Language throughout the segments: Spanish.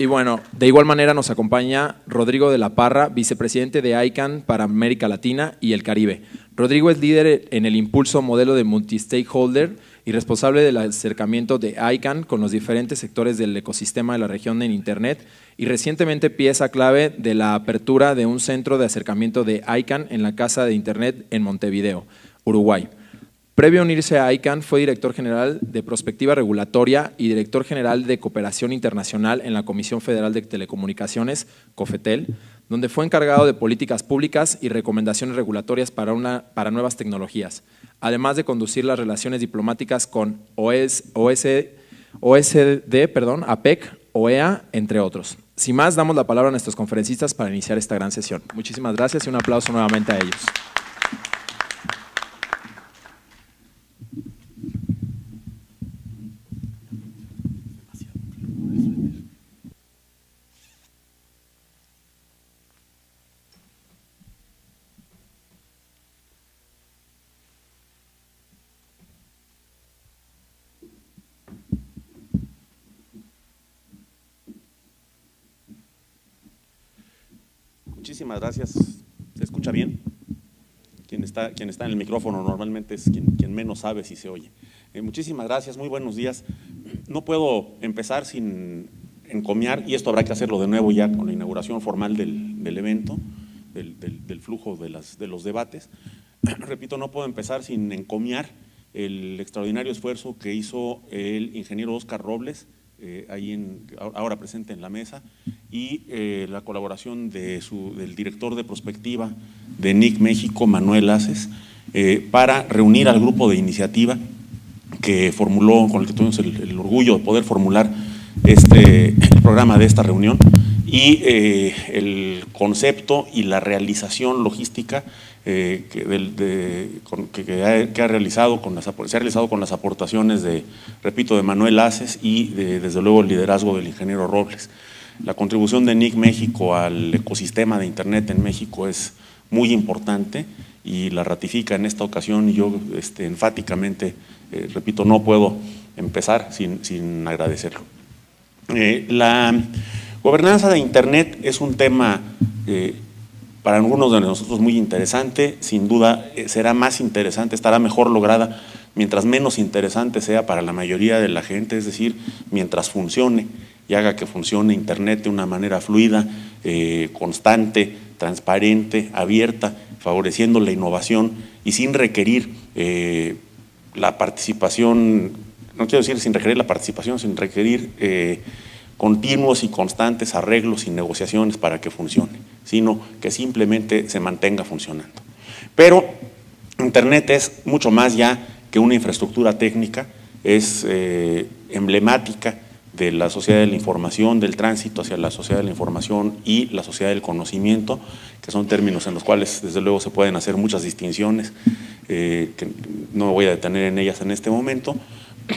Y bueno, de igual manera nos acompaña Rodrigo de la Parra, vicepresidente de ICANN para América Latina y el Caribe. Rodrigo es líder en el impulso modelo de multi-stakeholder y responsable del acercamiento de ICANN con los diferentes sectores del ecosistema de la región en Internet y recientemente pieza clave de la apertura de un centro de acercamiento de ICANN en la Casa de Internet en Montevideo, Uruguay. Previo a unirse a ICANN, fue director general de Prospectiva Regulatoria y director general de Cooperación Internacional en la Comisión Federal de Telecomunicaciones, COFETEL, donde fue encargado de políticas públicas y recomendaciones regulatorias para nuevas tecnologías, además de conducir las relaciones diplomáticas con OSD, APEC, OEA, entre otros. Sin más, damos la palabra a nuestros conferencistas para iniciar esta gran sesión. Muchísimas gracias y un aplauso nuevamente a ellos. Muchísimas gracias. ¿Se escucha bien? Quien está en el micrófono normalmente es quien menos sabe si se oye. Muchísimas gracias, muy buenos días. No puedo empezar sin encomiar, y esto habrá que hacerlo de nuevo ya con la inauguración formal del evento, del flujo de los debates. Repito, no puedo empezar sin encomiar el extraordinario esfuerzo que hizo el ingeniero Óscar Robles, ahora presente en la mesa, y la colaboración del director de Prospectiva de NIC México, Manuel Aces, para reunir al grupo de iniciativa que formuló, con el que tuvimos el orgullo de poder formular el programa de esta reunión, y el concepto y la realización logística que se ha realizado con las aportaciones de Manuel Aces y desde luego el liderazgo del ingeniero Robles. La contribución de NIC México al ecosistema de Internet en México es muy importante y la ratifica en esta ocasión, y yo enfáticamente, no puedo empezar sin agradecerlo. La gobernanza de Internet es un tema para algunos de nosotros muy interesante, sin duda será más interesante, estará mejor lograda mientras menos interesante sea para la mayoría de la gente, es decir, mientras funcione y haga que funcione Internet de una manera fluida, constante, transparente, abierta, favoreciendo la innovación y sin requerir la participación, no quiero decir sin requerir la participación, sin requerir continuos y constantes arreglos y negociaciones para que funcione, sino que simplemente se mantenga funcionando. Pero Internet es mucho más ya que una infraestructura técnica, es emblemática de la sociedad de la información, del tránsito hacia la sociedad de la información y la sociedad del conocimiento, que son términos en los cuales desde luego se pueden hacer muchas distinciones, que no me voy a detener en ellas en este momento,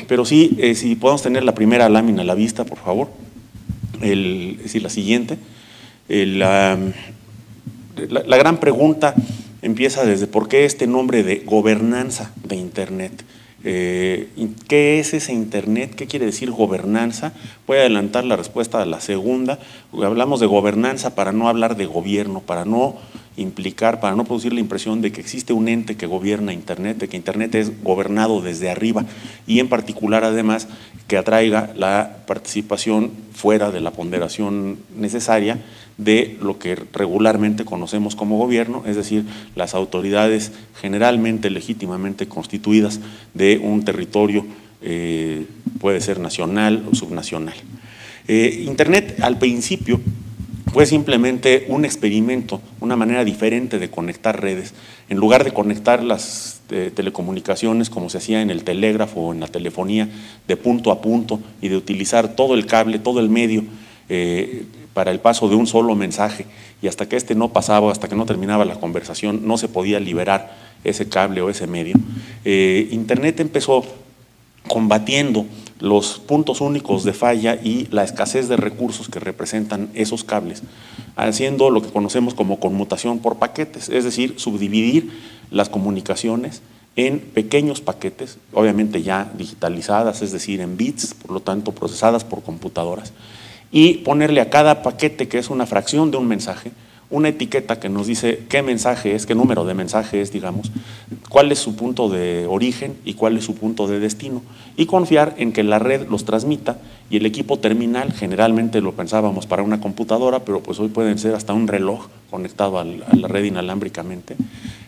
pero sí, si podemos tener la primera lámina a la vista, por favor. Es decir, la siguiente. La gran pregunta empieza desde por qué este nombre de gobernanza de Internet. ¿Qué es ese Internet? ¿Qué quiere decir gobernanza? Voy a adelantar la respuesta a la segunda. Hablamos de gobernanza para no hablar de gobierno, para no producir la impresión de que existe un ente que gobierna Internet, de que Internet es gobernado desde arriba y en particular además que atraiga la participación fuera de la ponderación necesaria de lo que regularmente conocemos como gobierno, es decir, las autoridades generalmente legítimamente constituidas de un territorio, puede ser nacional o subnacional. Internet al principio fue simplemente un experimento, una manera diferente de conectar redes. En lugar de conectar las telecomunicaciones como se hacía en el telégrafo o en la telefonía de punto a punto y de utilizar todo el cable, todo el medio para el paso de un solo mensaje, y hasta que no pasaba, hasta que no terminaba la conversación, no se podía liberar ese cable o ese medio. Internet empezó combatiendo los puntos únicos de falla y la escasez de recursos que representan esos cables, haciendo lo que conocemos como conmutación por paquetes, es decir, subdividir las comunicaciones en pequeños paquetes, obviamente ya digitalizadas, es decir, en bits, por lo tanto procesadas por computadoras, y ponerle a cada paquete, que es una fracción de un mensaje, una etiqueta que nos dice qué mensaje es, qué número de mensaje es, digamos, cuál es su punto de origen y cuál es su punto de destino, y confiar en que la red los transmita y el equipo terminal, generalmente lo pensábamos para una computadora, pero pues hoy pueden ser hasta un reloj conectado a la red inalámbricamente.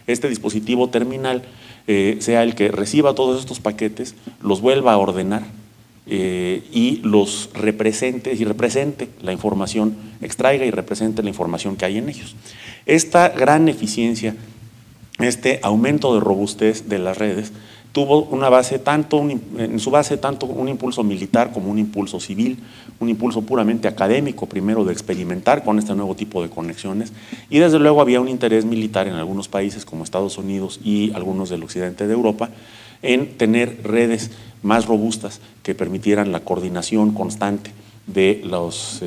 Este dispositivo terminal sea el que reciba todos estos paquetes, los vuelva a ordenar, y los represente la información, extraiga y represente la información que hay en ellos. Esta gran eficiencia, este aumento de robustez de las redes, tuvo una base en su base tanto un impulso militar como un impulso civil, un impulso puramente académico, primero de experimentar con este nuevo tipo de conexiones, y desde luego había un interés militar en algunos países como Estados Unidos y algunos del occidente de Europa en tener redes más robustas que permitieran la coordinación constante de las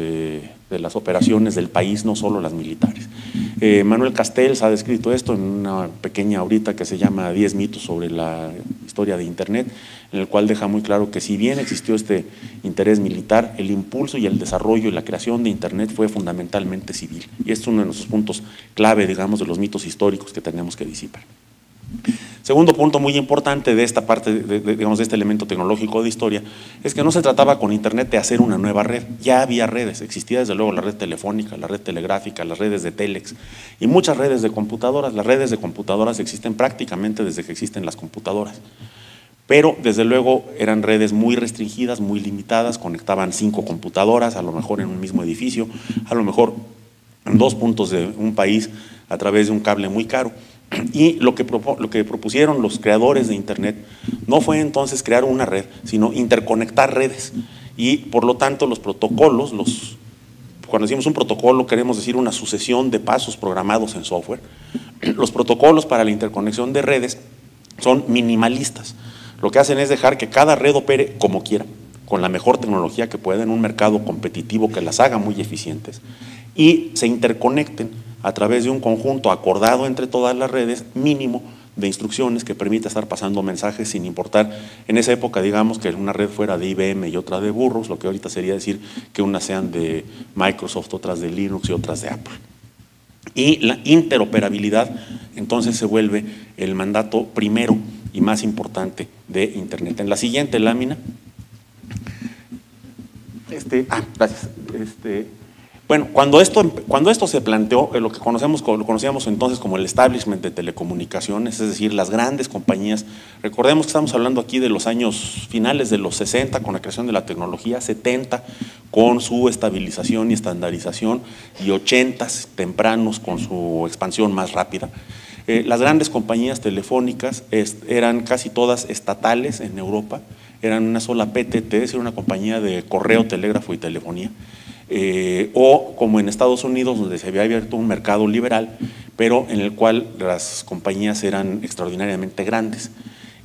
operaciones del país, no solo las militares. Manuel Castells ha descrito esto en una pequeña obrita que se llama 10 mitos sobre la historia de Internet, en el cual deja muy claro que si bien existió este interés militar, el impulso y el desarrollo y la creación de Internet fue fundamentalmente civil. Y este es uno de nuestros puntos clave, digamos, de los mitos históricos que tenemos que disipar. Segundo punto muy importante de esta parte, digamos, de este elemento tecnológico de historia, es que no se trataba con Internet de hacer una nueva red. Ya había redes, existía desde luego la red telefónica, la red telegráfica, las redes de telex y muchas redes de computadoras. Las redes de computadoras existen prácticamente desde que existen las computadoras. Pero desde luego eran redes muy restringidas, muy limitadas, conectaban 5 computadoras, a lo mejor en un mismo edificio, a lo mejor en 2 puntos de un país a través de un cable muy caro. Y lo que propusieron los creadores de Internet no fue entonces crear una red, sino interconectar redes. Y por lo tanto los protocolos, cuando decimos un protocolo queremos decir una sucesión de pasos programados en software. Los protocolos para la interconexión de redes son minimalistas. Lo que hacen es dejar que cada red opere como quiera, con la mejor tecnología que pueda en un mercado competitivo que las haga muy eficientes, y se interconecten a través de un conjunto acordado entre todas las redes mínimo de instrucciones que permita estar pasando mensajes sin importar, en esa época digamos que una red fuera de IBM y otra de Burroughs, lo que ahorita sería decir que unas sean de Microsoft, otras de Linux y otras de Apple. Y la interoperabilidad entonces se vuelve el mandato primero y más importante de Internet. En la siguiente lámina, gracias. Bueno, cuando esto se planteó, lo conocíamos entonces como el establishment de telecomunicaciones, es decir, las grandes compañías. Recordemos que estamos hablando aquí de los años finales de los 60 con la creación de la tecnología, 70 con su estabilización y estandarización y 80 tempranos con su expansión más rápida. Las grandes compañías telefónicas eran casi todas estatales en Europa, eran una sola PTT, es decir, una compañía de correo, telégrafo y telefonía. O como en Estados Unidos, donde se había abierto un mercado liberal, pero en el cual las compañías eran extraordinariamente grandes.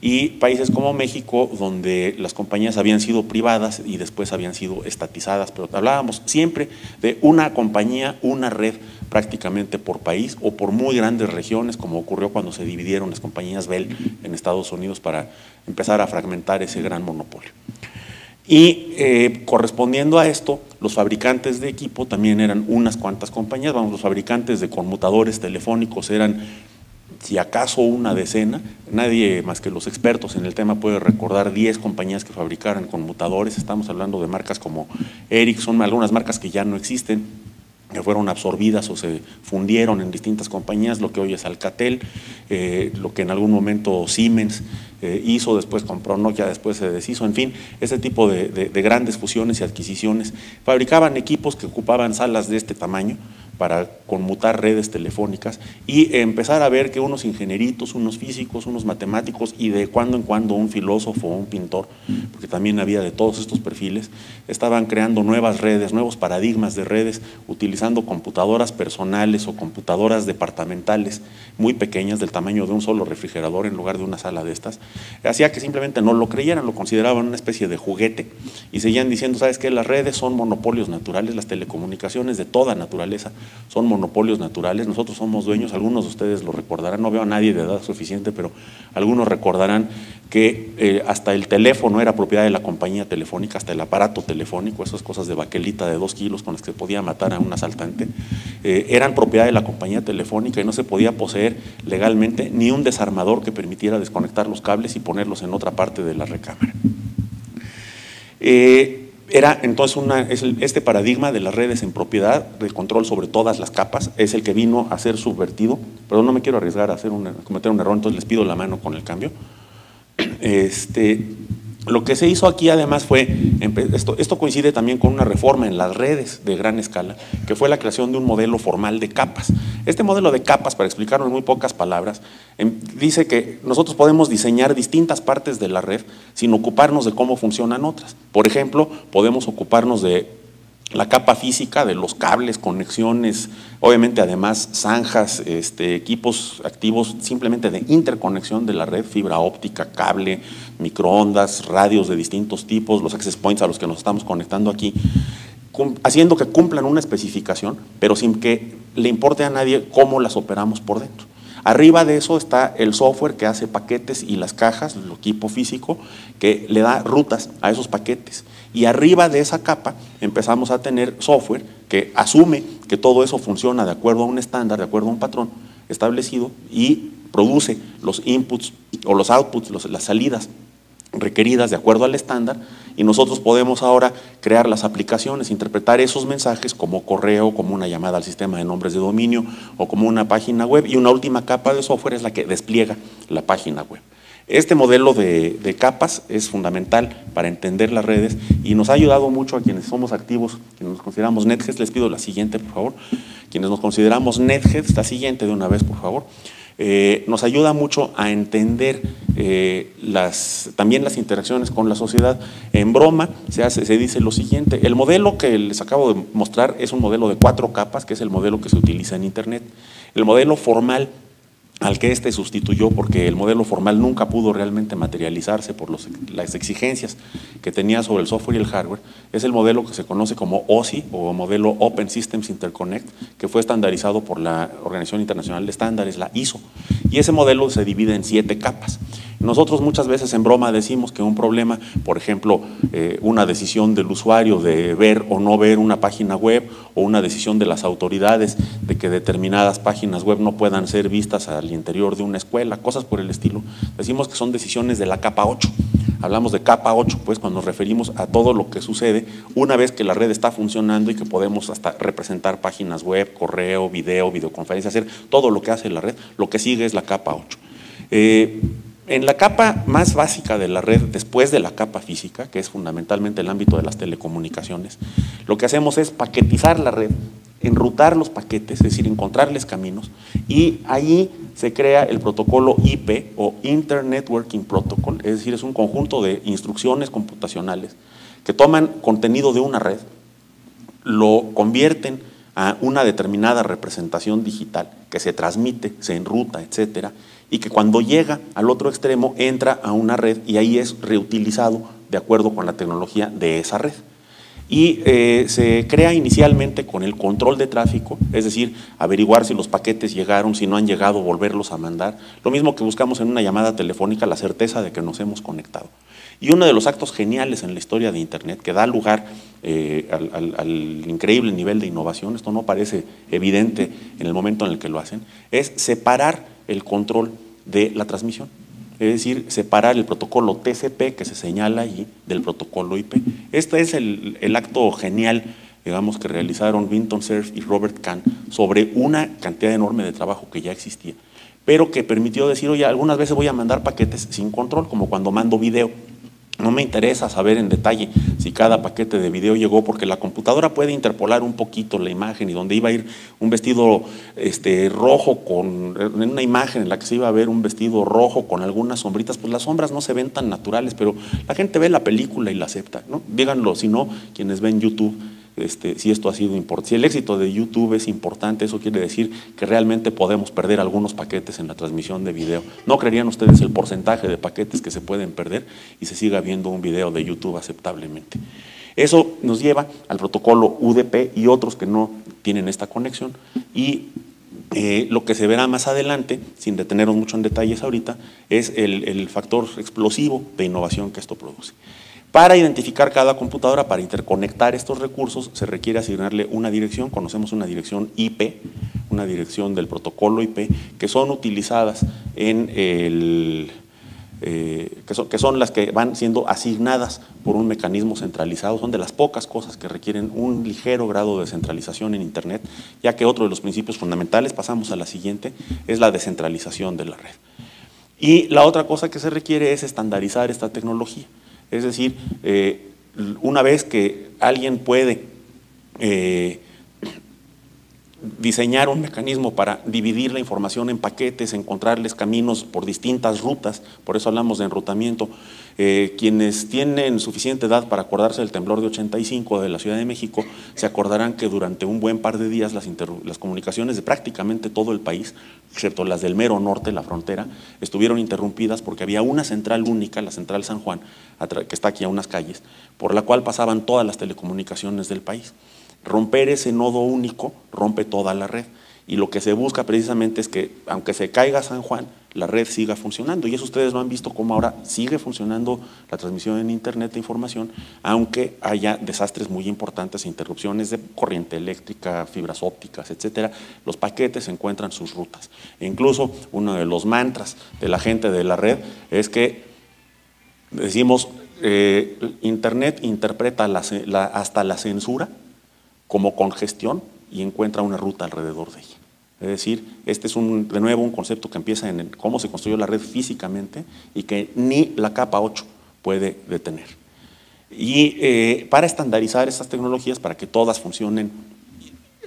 Y países como México, donde las compañías habían sido privadas y después habían sido estatizadas, pero hablábamos siempre de una compañía, una red prácticamente por país o por muy grandes regiones, como ocurrió cuando se dividieron las compañías Bell en Estados Unidos para empezar a fragmentar ese gran monopolio. Y correspondiendo a esto, los fabricantes de equipo también eran unas cuantas compañías. Los fabricantes de conmutadores telefónicos eran, si acaso, una decena. Nadie más que los expertos en el tema puede recordar 10 compañías que fabricaran conmutadores. Estamos hablando de marcas como Ericsson, algunas marcas que ya no existen, que fueron absorbidas o se fundieron en distintas compañías, lo que hoy es Alcatel, lo que en algún momento Siemens hizo, después compró Nokia, después se deshizo, en fin, ese tipo de grandes fusiones y adquisiciones. Fabricaban equipos que ocupaban salas de este tamaño para conmutar redes telefónicas y empezar a ver que unos ingenieritos, unos físicos, unos matemáticos y de cuando en cuando un filósofo o un pintor, porque también había de todos estos perfiles, estaban creando nuevas redes, nuevos paradigmas de redes, utilizando computadoras personales o computadoras departamentales muy pequeñas del tamaño de un solo refrigerador en lugar de una sala de estas. Hacía que simplemente no lo creyeran, lo consideraban una especie de juguete y seguían diciendo, ¿sabes qué? Las redes son monopolios naturales, las telecomunicaciones de toda naturaleza son monopolios naturales. Nosotros somos dueños, algunos de ustedes lo recordarán, no veo a nadie de edad suficiente, pero algunos recordarán que hasta el teléfono era propiedad de la compañía telefónica, hasta el aparato telefónico, esas cosas de baquelita de 2 kilos con las que se podía matar a un asaltante, eran propiedad de la compañía telefónica y no se podía poseer legalmente ni un desarmador que permitiera desconectar los cables y ponerlos en otra parte de la recámara. Era entonces este paradigma de las redes en propiedad, de control sobre todas las capas, es el que vino a ser subvertido. Pero no me quiero arriesgar a cometer un error, entonces les pido la mano con el cambio. Lo que se hizo aquí además fue, esto coincide también con una reforma en las redes de gran escala, que fue la creación de un modelo formal de capas. Este modelo de capas, para explicarlo en muy pocas palabras, dice que nosotros podemos diseñar distintas partes de la red sin ocuparnos de cómo funcionan otras. Por ejemplo, podemos ocuparnos de la capa física, de los cables, conexiones, obviamente además zanjas, equipos activos simplemente de interconexión de la red, fibra óptica, cable, microondas, radios de distintos tipos, los access points a los que nos estamos conectando aquí, haciendo que cumplan una especificación, pero sin que le importe a nadie cómo las operamos por dentro. Arriba de eso está el software que hace paquetes y las cajas, el equipo físico, que le da rutas a esos paquetes. Y arriba de esa capa empezamos a tener software que asume que todo eso funciona de acuerdo a un estándar, de acuerdo a un patrón establecido y produce los inputs o los outputs, las salidas requeridas de acuerdo al estándar, y nosotros podemos ahora crear las aplicaciones, interpretar esos mensajes como correo, como una llamada al sistema de nombres de dominio o como una página web, y una última capa de software es la que despliega la página web. Este modelo de capas es fundamental para entender las redes y nos ha ayudado mucho a quienes somos activos, quienes nos consideramos NetHeads. Les pido la siguiente, por favor. Quienes nos consideramos NetHeads, la siguiente de una vez, por favor. Nos ayuda mucho a entender también las interacciones con la sociedad. En broma se dice lo siguiente: el modelo que les acabo de mostrar es un modelo de 4 capas, que es el modelo que se utiliza en Internet. El modelo formal, al que sustituyó, porque el modelo formal nunca pudo realmente materializarse por las exigencias que tenía sobre el software y el hardware, es el modelo que se conoce como OSI, o modelo Open Systems Interconnect, que fue estandarizado por la Organización Internacional de Estándares, la ISO, y ese modelo se divide en 7 capas. Nosotros muchas veces en broma decimos que un problema, por ejemplo, una decisión del usuario de ver o no ver una página web, o una decisión de las autoridades de que determinadas páginas web no puedan ser vistas al interior de una escuela, cosas por el estilo, decimos que son decisiones de la capa 8. Hablamos de capa 8, pues, cuando nos referimos a todo lo que sucede una vez que la red está funcionando y que podemos hasta representar páginas web, correo, videoconferencia, hacer todo lo que hace la red. Lo que sigue es la capa 8. En la capa más básica de la red, después de la capa física, que es fundamentalmente el ámbito de las telecomunicaciones, lo que hacemos es paquetizar la red, enrutar los paquetes, es decir, encontrarles caminos, y ahí se crea el protocolo IP o Internet Networking Protocol, es decir, es un conjunto de instrucciones computacionales que toman contenido de una red, lo convierten a una determinada representación digital que se transmite, se enruta, etcétera, y que cuando llega al otro extremo entra a una red y ahí es reutilizado de acuerdo con la tecnología de esa red. Y se crea inicialmente con el control de tráfico, es decir, averiguar si los paquetes llegaron, si no han llegado, volverlos a mandar. Lo mismo que buscamos en una llamada telefónica, la certeza de que nos hemos conectado. Y uno de los actos geniales en la historia de Internet que da lugar al increíble nivel de innovación, esto no parece evidente en el momento en el que lo hacen, es separar el control de la transmisión. Es decir, separar el protocolo TCP que se señala allí del protocolo IP. Este es el acto genial, digamos, que realizaron Vinton Cerf y Robert Kahn sobre una cantidad enorme de trabajo que ya existía, pero que permitió decir, oye, algunas veces voy a mandar paquetes sin control, como cuando mando video. No me interesa saber en detalle si cada paquete de video llegó, porque la computadora puede interpolar un poquito la imagen, y donde iba a ir un vestido rojo en una imagen en la que se iba a ver un vestido rojo con algunas sombritas, pues las sombras no se ven tan naturales, pero la gente ve la película y la acepta, ¿no? Díganlo, si no, quienes ven YouTube, si esto ha sido importante. Si el éxito de YouTube es importante, eso quiere decir que realmente podemos perder algunos paquetes en la transmisión de video. ¿No creerían ustedes el porcentaje de paquetes que se pueden perder y se siga viendo un video de YouTube aceptablemente? Eso nos lleva al protocolo UDP y otros que no tienen esta conexión y lo que se verá más adelante, sin detenernos mucho en detalles ahorita, es el factor explosivo de innovación que esto produce. Para identificar cada computadora, para interconectar estos recursos, se requiere asignarle una dirección, conocemos una dirección IP, una dirección del protocolo IP, que son utilizadas en que son las que van siendo asignadas por un mecanismo centralizado, son de las pocas cosas que requieren un ligero grado de centralización en Internet, ya que otro de los principios fundamentales, pasamos a la siguiente, es la descentralización de la red. Y la otra cosa que se requiere es estandarizar esta tecnología, es decir, una vez que alguien puede diseñar un mecanismo para dividir la información en paquetes, encontrarles caminos por distintas rutas, por eso hablamos de enrutamiento. Quienes tienen suficiente edad para acordarse del temblor de 85 de la Ciudad de México, se acordarán que durante un buen par de días las comunicaciones de prácticamente todo el país, excepto las del mero norte, la frontera, estuvieron interrumpidas porque había una central única, la central San Juan, que está aquí a unas calles, por la cual pasaban todas las telecomunicaciones del país. Romper ese nodo único rompe toda la red y lo que se busca precisamente es que aunque se caiga San Juan, la red siga funcionando y eso ustedes lo han visto como ahora sigue funcionando la transmisión en Internet de información, aunque haya desastres muy importantes, interrupciones de corriente eléctrica, fibras ópticas, etcétera, los paquetes encuentran sus rutas. E incluso uno de los mantras de la gente de la red es que decimos Internet interpreta hasta la censura como congestión y encuentra una ruta alrededor de ella. Es decir, este es de nuevo un concepto que empieza en cómo se construyó la red físicamente y que ni la capa 8 puede detener. Y para estandarizar estas tecnologías, para que todas funcionen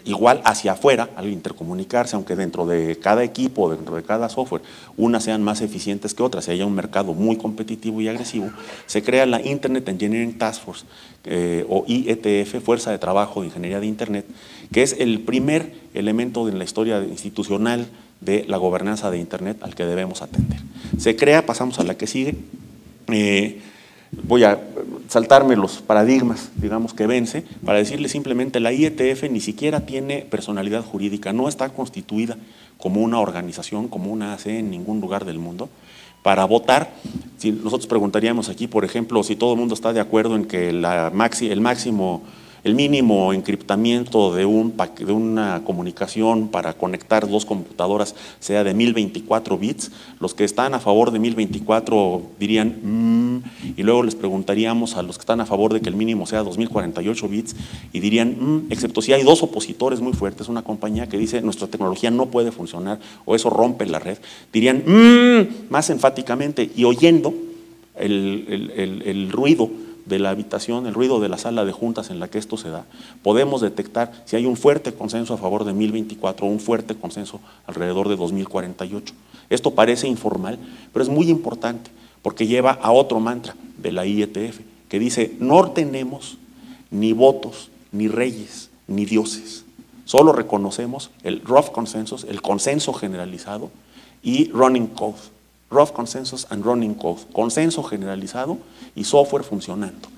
igual hacia afuera, al intercomunicarse, aunque dentro de cada equipo, dentro de cada software, unas sean más eficientes que otras, y haya un mercado muy competitivo y agresivo, se crea la Internet Engineering Task Force, o IETF, Fuerza de Trabajo de Ingeniería de Internet, que es el primer elemento en la historia institucional de la gobernanza de Internet al que debemos atender. Se crea, pasamos a la que sigue, voy a saltarme los paradigmas, digamos, que vence, para decirle simplemente la IETF ni siquiera tiene personalidad jurídica, no está constituida como una organización, como una AC en ningún lugar del mundo. Para votar, si nosotros preguntaríamos aquí, por ejemplo, si todo el mundo está de acuerdo en que el mínimo encriptamiento de una comunicación para conectar dos computadoras sea de 1024 bits, los que están a favor de 1024 dirían y luego les preguntaríamos a los que están a favor de que el mínimo sea 2048 bits y dirían excepto si hay dos opositores muy fuertes, una compañía que dice nuestra tecnología no puede funcionar o eso rompe la red, dirían más enfáticamente y oyendo el ruido de la habitación, el ruido de la sala de juntas en la que esto se da, podemos detectar si hay un fuerte consenso a favor de 1024 o un fuerte consenso alrededor de 2048. Esto parece informal, pero es muy importante porque lleva a otro mantra de la IETF que dice no tenemos ni votos, ni reyes, ni dioses, solo reconocemos el rough consensus, el consenso generalizado y running code. Rough consensus and running code, consenso generalizado y software funcionando.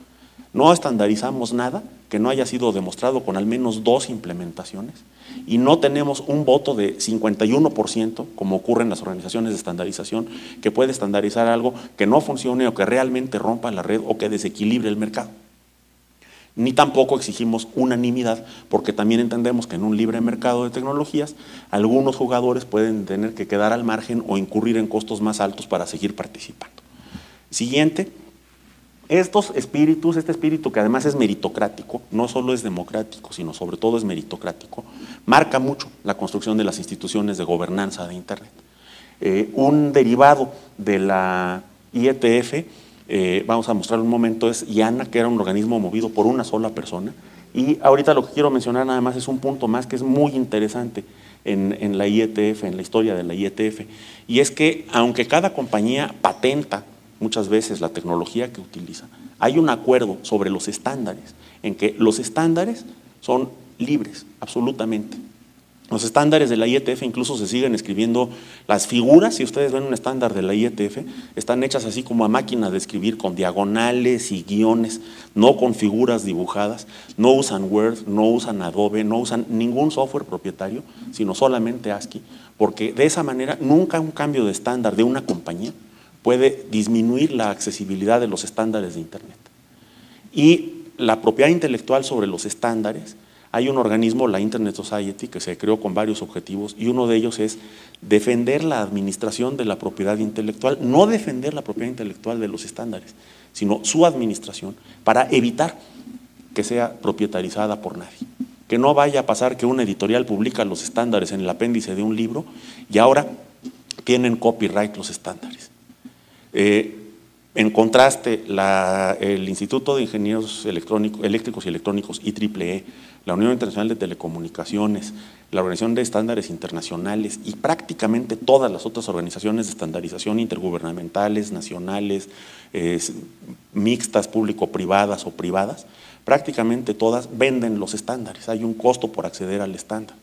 No estandarizamos nada que no haya sido demostrado con al menos 2 implementaciones y no tenemos un voto de 51%, como ocurre en las organizaciones de estandarización, que puede estandarizar algo que no funcione o que realmente rompa la red o que desequilibre el mercado. Ni tampoco exigimos unanimidad, porque también entendemos que en un libre mercado de tecnologías, algunos jugadores pueden tener que quedar al margen o incurrir en costos más altos para seguir participando. Siguiente, este espíritu que además es meritocrático, no solo es democrático, sino sobre todo es meritocrático, marca mucho la construcción de las instituciones de gobernanza de Internet. Un derivado de la IETF, vamos a mostrar un momento, es IANA, que era un organismo movido por una sola persona. Y ahorita lo que quiero mencionar nada más es un punto más que es muy interesante en la IETF, en la historia de la IETF, y es que aunque cada compañía patenta muchas veces la tecnología que utiliza, hay un acuerdo sobre los estándares, en que los estándares son libres, absolutamente. Los estándares de la IETF incluso se siguen escribiendo, las figuras, si ustedes ven un estándar de la IETF, están hechas así como a máquina de escribir, con diagonales y guiones, no con figuras dibujadas, no usan Word, no usan Adobe, no usan ningún software propietario, sino solamente ASCII, porque de esa manera nunca un cambio de estándar de una compañía puede disminuir la accesibilidad de los estándares de Internet. Y la propiedad intelectual sobre los estándares, hay un organismo, la Internet Society, que se creó con varios objetivos, y uno de ellos es defender la administración de la propiedad intelectual, no defender la propiedad intelectual de los estándares, sino su administración, para evitar que sea propietarizada por nadie. Que no vaya a pasar que una editorial publica los estándares en el apéndice de un libro y ahora tienen copyright los estándares. En contraste, el Instituto de Ingenieros Eléctricos y Electrónicos, IEEE, la Unión Internacional de Telecomunicaciones, la Organización de Estándares Internacionales y prácticamente todas las otras organizaciones de estandarización intergubernamentales, nacionales, mixtas, público-privadas o privadas, prácticamente todas venden los estándares. Hay un costo por acceder al estándar.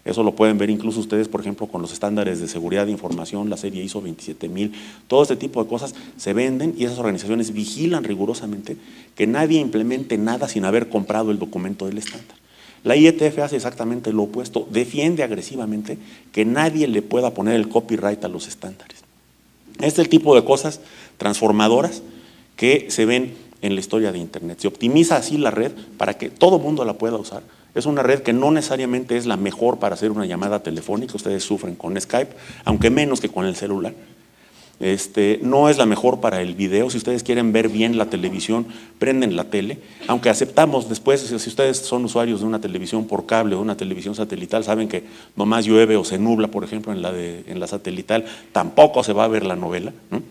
Eso lo pueden ver incluso ustedes, por ejemplo, con los estándares de seguridad de información, la serie ISO 27000, todo este tipo de cosas se venden y esas organizaciones vigilan rigurosamente que nadie implemente nada sin haber comprado el documento del estándar. La IETF hace exactamente lo opuesto, defiende agresivamente que nadie le pueda poner el copyright a los estándares. Este es el tipo de cosas transformadoras que se ven en la historia de Internet. Se optimiza así la red para que todo mundo la pueda usar. Es una red que no necesariamente es la mejor para hacer una llamada telefónica, ustedes sufren con Skype, aunque menos que con el celular. No es la mejor para el video, si ustedes quieren ver bien la televisión, prenden la tele, aunque aceptamos después, si ustedes son usuarios de una televisión por cable o una televisión satelital, saben que nomás llueve o se nubla, por ejemplo, en la satelital, tampoco se va a ver la novela, ¿no?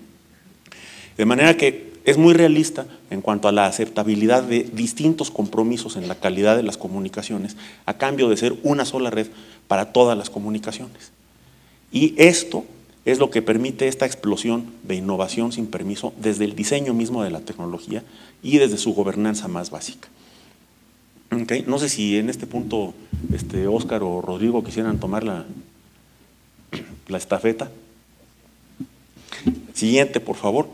De manera que es muy realista en cuanto a la aceptabilidad de distintos compromisos en la calidad de las comunicaciones a cambio de ser una sola red para todas las comunicaciones. Y esto es lo que permite esta explosión de innovación sin permiso desde el diseño mismo de la tecnología y desde su gobernanza más básica. Okay. No sé si en este punto Óscar o Rodrigo quisieran tomar la estafeta. Siguiente, por favor.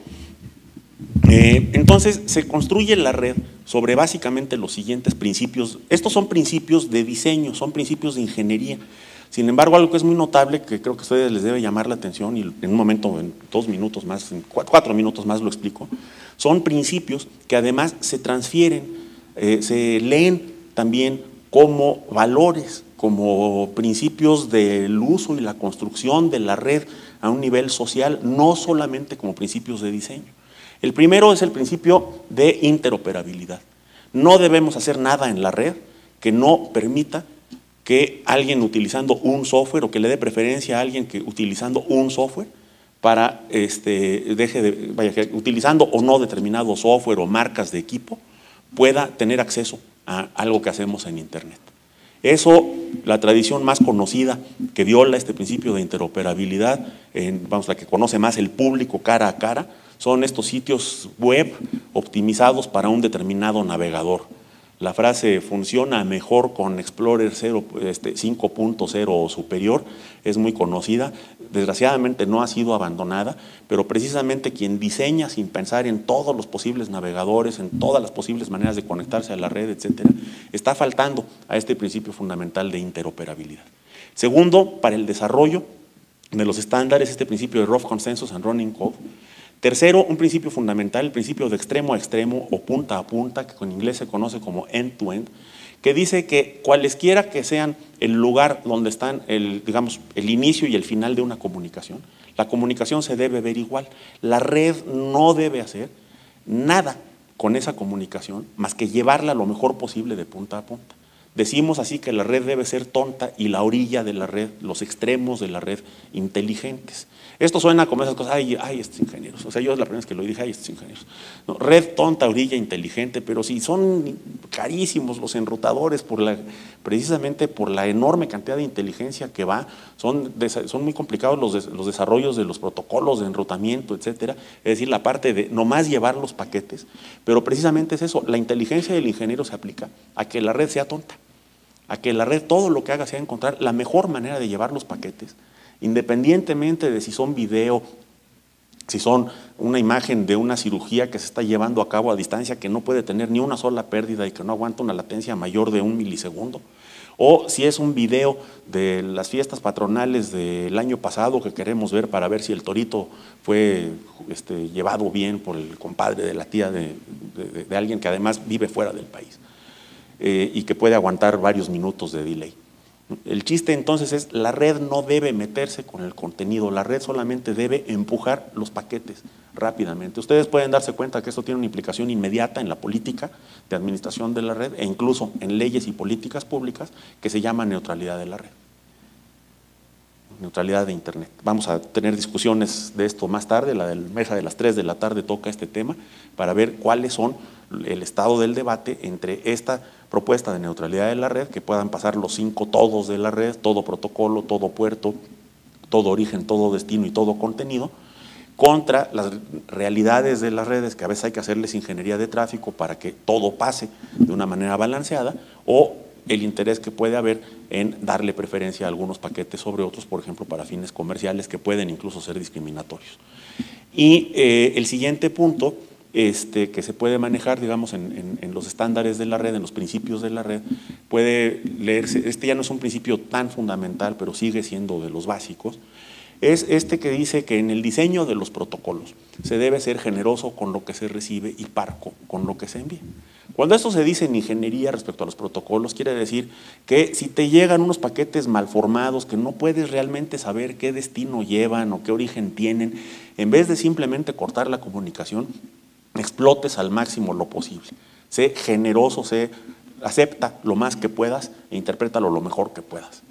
Entonces, se construye la red sobre básicamente los siguientes principios. Estos son principios de diseño, son principios de ingeniería. Sin embargo, algo que es muy notable, que creo que a ustedes les debe llamar la atención, y en un momento, en 2 minutos más, en 4 minutos más lo explico, son principios que además se transfieren, se leen también como valores, como principios del uso y la construcción de la red a un nivel social, no solamente como principios de diseño. El primero es el principio de interoperabilidad. No debemos hacer nada en la red que no permita que alguien utilizando un software o que le dé preferencia a alguien que utilizando un software para utilizando o no determinado software o marcas de equipo pueda tener acceso a algo que hacemos en Internet. Eso, la tradición más conocida que viola este principio de interoperabilidad, la que conoce más el público cara a cara, son estos sitios web optimizados para un determinado navegador. La frase funciona mejor con Explorer 5.0 o superior, es muy conocida, desgraciadamente no ha sido abandonada, pero precisamente quien diseña sin pensar en todos los posibles navegadores, en todas las posibles maneras de conectarse a la red, etcétera, está faltando a este principio fundamental de interoperabilidad. Segundo, para el desarrollo de los estándares, este principio de Rough Consensus and Running Code. Tercero, un principio fundamental, el principio de extremo a extremo o punta a punta, que en inglés se conoce como end-to-end, que dice que cualesquiera que sean el lugar donde están el inicio y el final de una comunicación, la comunicación se debe ver igual. La red no debe hacer nada con esa comunicación más que llevarla lo mejor posible de punta a punta. Decimos así que la red debe ser tonta y la orilla de la red, los extremos de la red, inteligentes. Esto suena como esas cosas, ay, estos ingenieros. O sea, yo la primera vez que lo dije, ay, estos ingenieros. No, red tonta, orilla inteligente, pero sí, son carísimos los enrutadores precisamente por la enorme cantidad de inteligencia que va. Son muy complicados los desarrollos de los protocolos de enrutamiento, etcétera. Es decir, la parte de nomás llevar los paquetes, pero precisamente es eso, la inteligencia del ingeniero se aplica a que la red sea tonta. a que la red todo lo que haga sea encontrar la mejor manera de llevar los paquetes, independientemente de si son video, si son una imagen de una cirugía que se está llevando a cabo a distancia que no puede tener ni una sola pérdida y que no aguanta una latencia mayor de 1 milisegundo, o si es un video de las fiestas patronales del año pasado que queremos ver para ver si el torito fue llevado bien por el compadre de la tía de alguien que además vive fuera del país y que puede aguantar varios minutos de delay. El chiste entonces es, la red no debe meterse con el contenido, la red solamente debe empujar los paquetes rápidamente. Ustedes pueden darse cuenta que esto tiene una implicación inmediata en la política de administración de la red e incluso en leyes y políticas públicas que se llama neutralidad de la red, neutralidad de Internet. Vamos a tener discusiones de esto más tarde, la mesa de las 3 de la tarde toca este tema para ver cuáles son el estado del debate entre esta propuesta de neutralidad de la red, que puedan pasar los 5 todos de la red, todo protocolo, todo puerto, todo origen, todo destino y todo contenido, contra las realidades de las redes, que a veces hay que hacerles ingeniería de tráfico para que todo pase de una manera balanceada, o el interés que puede haber en darle preferencia a algunos paquetes sobre otros, por ejemplo, para fines comerciales que pueden incluso ser discriminatorios. Y el siguiente punto, que se puede manejar, digamos, en los estándares de la red, en los principios de la red, puede leerse, ya no es un principio tan fundamental, pero sigue siendo de los básicos, es que dice que en el diseño de los protocolos se debe ser generoso con lo que se recibe y parco con lo que se envía. Cuando esto se dice en ingeniería respecto a los protocolos, quiere decir que si te llegan unos paquetes malformados que no puedes realmente saber qué destino llevan o qué origen tienen, en vez de simplemente cortar la comunicación, explotes al máximo lo posible. Sé generoso, acepta lo más que puedas e interprétalo lo mejor que puedas.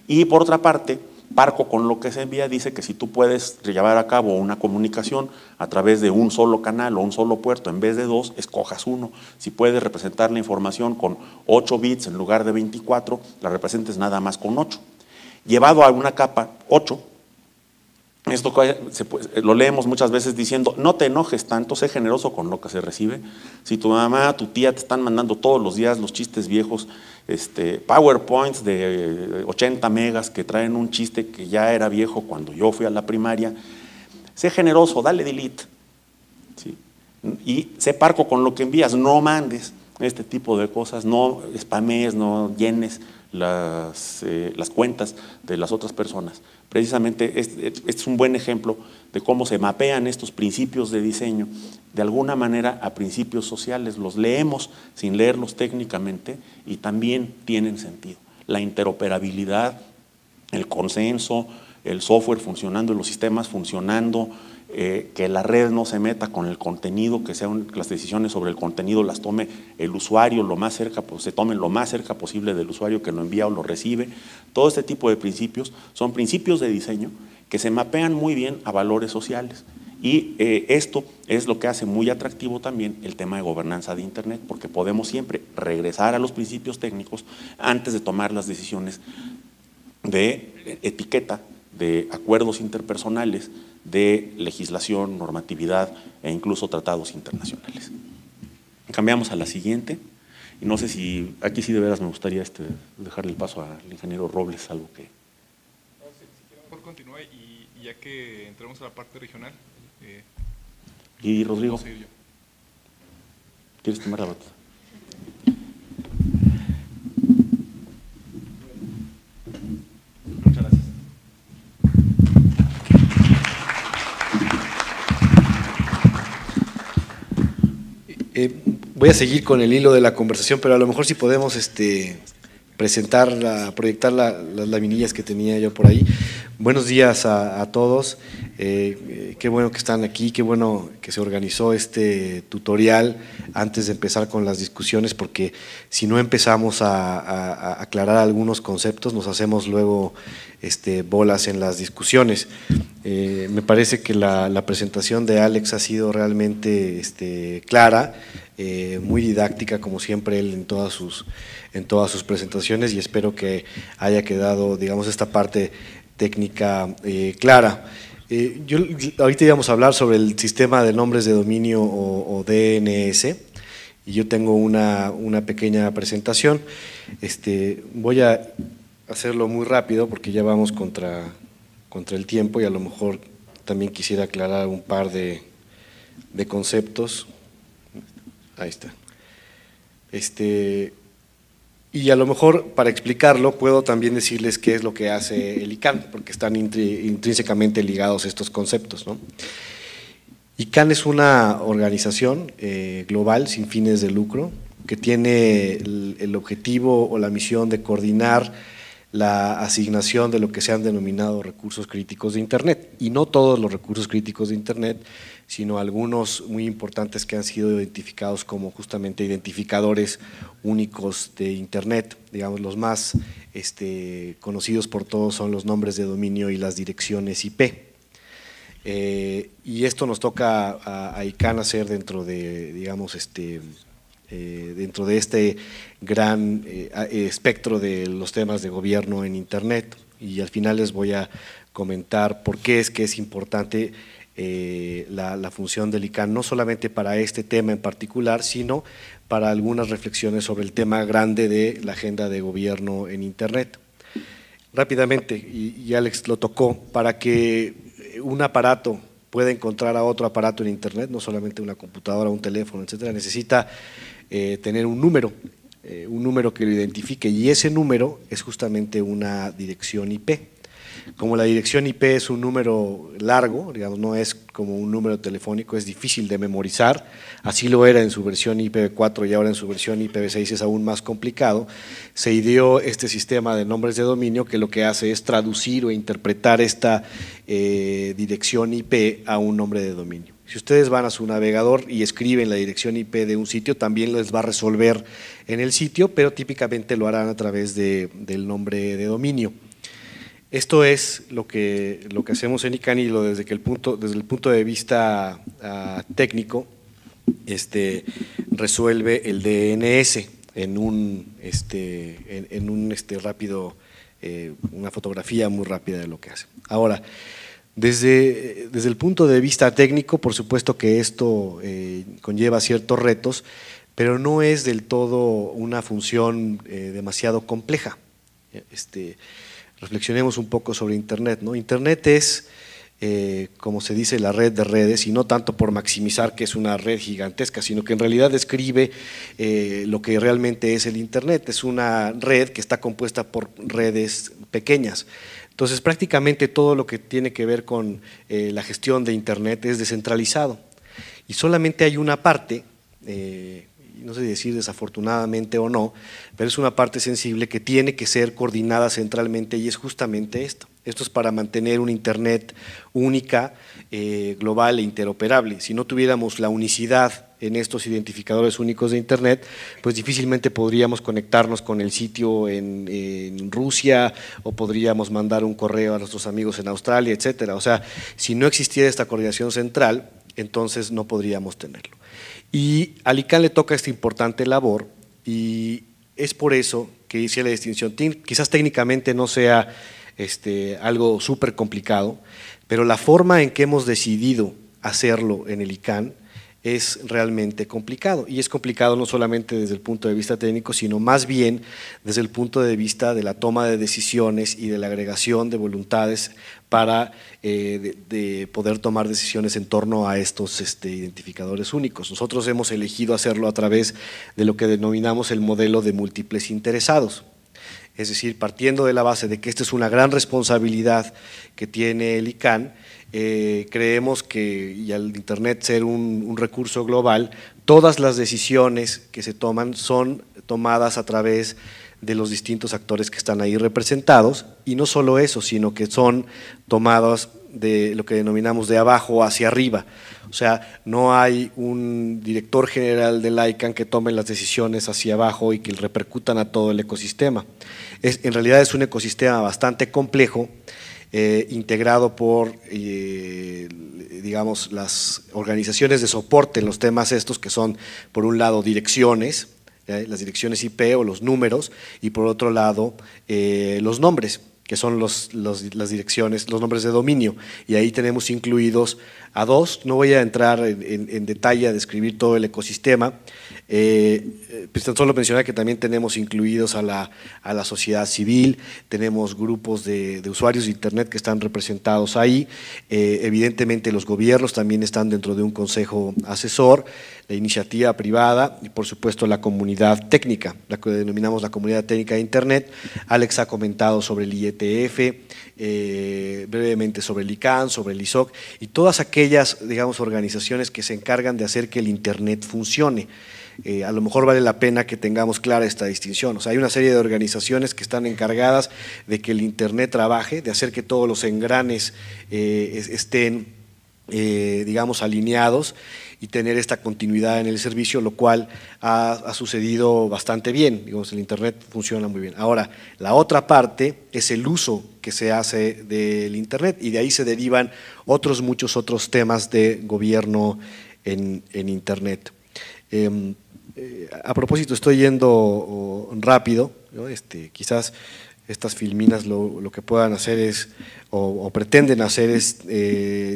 Y por otra parte, parco con lo que se envía dice que si tú puedes llevar a cabo una comunicación a través de un solo canal o un solo puerto en vez de 2, escojas uno. Si puedes representar la información con 8 bits en lugar de 24, la representes nada más con 8. Llevado a una capa 8, esto lo leemos muchas veces diciendo, no te enojes tanto, sé generoso con lo que se recibe. Si tu mamá, tu tía te están mandando todos los días los chistes viejos, PowerPoints de 80 megas que traen un chiste que ya era viejo cuando yo fui a la primaria, sé generoso, dale delete. ¿Sí? Y sé parco con lo que envías, no mandes este tipo de cosas, no spamees, no llenes las cuentas de las otras personas. Precisamente este es un buen ejemplo de cómo se mapean estos principios de diseño de alguna manera a principios sociales. Los leemos sin leerlos técnicamente y también tienen sentido. La interoperabilidad, el consenso, el software funcionando, los sistemas funcionando, que la red no se meta con el contenido, que las decisiones sobre el contenido las tome el usuario se tomen lo más cerca posible del usuario que lo envía o lo recibe. Todo este tipo de principios son principios de diseño que se mapean muy bien a valores sociales. Y esto es lo que hace muy atractivo también el tema de gobernanza de Internet, porque podemos siempre regresar a los principios técnicos antes de tomar las decisiones de etiqueta, de acuerdos interpersonales, de legislación, normatividad e incluso tratados internacionales. Cambiamos a la siguiente, y no sé si, aquí sí de veras me gustaría dejarle el paso al ingeniero Robles, algo que… No, si quiero, mejor continúe y ya que entremos a la parte regional… y Rodrigo, ¿quieres tomar la batuta? Muchas gracias. Voy a seguir con el hilo de la conversación, pero a lo mejor si podemos proyectar las laminillas que tenía yo por ahí. Buenos días a todos, qué bueno que están aquí, qué bueno que se organizó este tutorial antes de empezar con las discusiones, porque si no empezamos a aclarar algunos conceptos nos hacemos luego bolas en las discusiones. Me parece que la presentación de Alex ha sido realmente clara, muy didáctica como siempre él en todas sus presentaciones, y espero que haya quedado, digamos, esta parte técnica clara. Ahorita íbamos a hablar sobre el sistema de nombres de dominio o DNS, y yo tengo una pequeña presentación. Voy a hacerlo muy rápido porque ya vamos contra el tiempo y a lo mejor también quisiera aclarar un par de conceptos. Ahí está. Y a lo mejor para explicarlo puedo también decirles qué es lo que hace el ICANN, porque están intrínsecamente ligados estos conceptos, ¿no? ICANN es una organización global sin fines de lucro que tiene el objetivo o la misión de coordinar la asignación de lo que se han denominado recursos críticos de Internet, y no todos los recursos críticos de Internet, sino algunos muy importantes que han sido identificados como justamente identificadores únicos de Internet. Digamos, los más conocidos por todos son los nombres de dominio y las direcciones IP. Y esto nos toca a ICANN hacer dentro de, digamos, dentro de este gran espectro de los temas de gobierno en Internet, y al final les voy a comentar por qué es que es importante la función del ICANN, no solamente para este tema en particular, sino para algunas reflexiones sobre el tema grande de la agenda de gobierno en Internet. Rápidamente, y Alex lo tocó, para que un aparato pueda encontrar a otro aparato en Internet, no solamente una computadora, un teléfono, etcétera, necesita tener un número que lo identifique, y ese número es justamente una dirección IP. Como la dirección IP es un número largo, digamos, no es como un número telefónico, es difícil de memorizar, así lo era en su versión IPv4 y ahora en su versión IPv6 es aún más complicado. Se ideó este sistema de nombres de dominio que lo que hace es traducir o interpretar esta dirección IP a un nombre de dominio. Si ustedes van a su navegador y escriben la dirección IP de un sitio, también les va a resolver en el sitio, pero típicamente lo harán a través del nombre de dominio. Esto es lo que hacemos en ICANN, y desde el punto de vista técnico, resuelve el DNS en una fotografía muy rápida de lo que hace. Ahora, desde el punto de vista técnico, por supuesto que esto conlleva ciertos retos, pero no es del todo una función demasiado compleja. Reflexionemos un poco sobre Internet, ¿no? Internet es, como se dice, la red de redes, y no tanto por maximizar que es una red gigantesca, sino que en realidad describe lo que realmente es el Internet. Es una red que está compuesta por redes pequeñas. Entonces, prácticamente todo lo que tiene que ver con la gestión de Internet es descentralizado, y solamente hay una parte, no sé decir desafortunadamente o no, pero es una parte sensible que tiene que ser coordinada centralmente, y es justamente esto. Esto es para mantener una Internet única, global e interoperable. Si no tuviéramos la unicidad en estos identificadores únicos de Internet, pues difícilmente podríamos conectarnos con el sitio en Rusia, o podríamos mandar un correo a nuestros amigos en Australia, etcétera. O sea, si no existiera esta coordinación central, entonces no podríamos tenerlo. Y al ICANN le toca esta importante labor, y es por eso que hice la distinción. Quizás técnicamente no sea algo súper complicado, pero la forma en que hemos decidido hacerlo en el ICANN es realmente complicado, y es complicado no solamente desde el punto de vista técnico, sino más bien desde el punto de vista de la toma de decisiones y de la agregación de voluntades para de poder tomar decisiones en torno a estos identificadores únicos. Nosotros hemos elegido hacerlo a través de lo que denominamos el modelo de múltiples interesados. Es decir, partiendo de la base de que esta es una gran responsabilidad que tiene el ICANN, creemos que, y al Internet ser un recurso global, todas las decisiones que se toman son tomadas a través de los distintos actores que están ahí representados, y no solo eso, sino que son tomadas de lo que denominamos de abajo hacia arriba. O sea, no hay un director general del ICANN que tome las decisiones hacia abajo y que repercutan a todo el ecosistema. En realidad es un ecosistema bastante complejo, integrado por, digamos, las organizaciones de soporte en los temas estos, que son, por un lado, direcciones, las direcciones IP o los números, y por otro lado, los nombres, que son las direcciones, los nombres de dominio, y ahí tenemos incluidos a dos. No voy a entrar en detalle a describir todo el ecosistema, pues tan solo mencionar que también tenemos incluidos a la sociedad civil, tenemos grupos de usuarios de Internet que están representados ahí, evidentemente los gobiernos también están dentro de un consejo asesor, la iniciativa privada y por supuesto la comunidad técnica, la que denominamos la comunidad técnica de Internet. Alex ha comentado sobre el IETF, brevemente sobre el ICANN, sobre el ISOC y todas aquellas, digamos, organizaciones que se encargan de hacer que el Internet funcione. A lo mejor vale la pena que tengamos clara esta distinción. O sea, hay una serie de organizaciones que están encargadas de que el Internet trabaje, de hacer que todos los engranes estén, digamos, alineados y tener esta continuidad en el servicio, lo cual ha sucedido bastante bien. Digamos, el Internet funciona muy bien. Ahora, la otra parte es el uso que se hace del Internet y de ahí se derivan muchos otros temas de gobierno en Internet. A propósito, estoy yendo rápido, ¿no? Quizás estas filminas lo que puedan hacer es, o pretenden hacer es,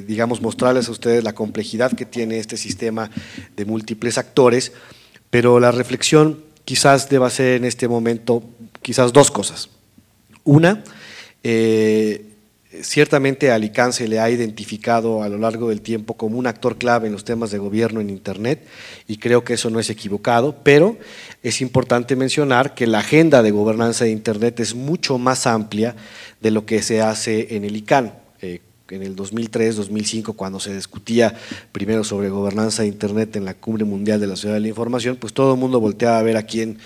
digamos, mostrarles a ustedes la complejidad que tiene este sistema de múltiples actores, pero la reflexión quizás deba ser en este momento, quizás dos cosas. Una, ciertamente al ICANN se le ha identificado a lo largo del tiempo como un actor clave en los temas de gobierno en Internet y creo que eso no es equivocado, pero es importante mencionar que la agenda de gobernanza de Internet es mucho más amplia de lo que se hace en el ICANN. En el 2003-2005, cuando se discutía primero sobre gobernanza de Internet en la Cumbre Mundial de la Sociedad de la Información, pues todo el mundo volteaba a ver a quién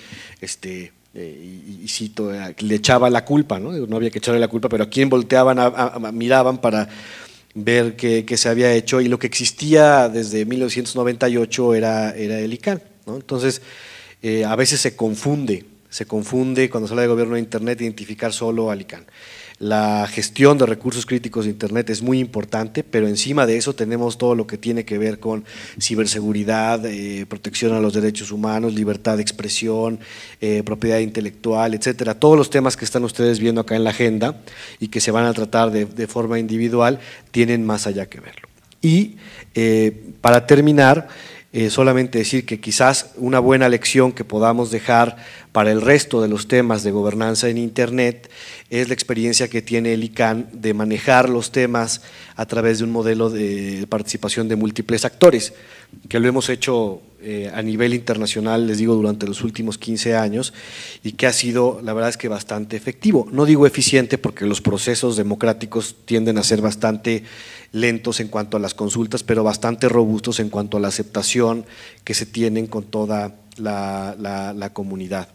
y cito, le echaba la culpa, no había que echarle la culpa, pero a quién volteaban, miraban para ver qué se había hecho y lo que existía desde 1998 era el ICANN, ¿no? Entonces, a veces se confunde cuando se habla de gobierno de Internet identificar solo al ICANN. La gestión de recursos críticos de Internet es muy importante, pero encima de eso tenemos todo lo que tiene que ver con ciberseguridad, protección a los derechos humanos, libertad de expresión, propiedad intelectual, etcétera. Todos los temas que están ustedes viendo acá en la agenda y que se van a tratar de forma individual tienen más allá que verlo. Y para terminar, solamente decir que quizás una buena lección que podamos dejar para el resto de los temas de gobernanza en Internet es la experiencia que tiene el ICANN de manejar los temas a través de un modelo de participación de múltiples actores, que lo hemos hecho a nivel internacional, les digo, durante los últimos 15 años y que ha sido, la verdad es que bastante efectivo. No digo eficiente porque los procesos democráticos tienden a ser bastante lentos en cuanto a las consultas, pero bastante robustos en cuanto a la aceptación que se tienen con toda la comunidad.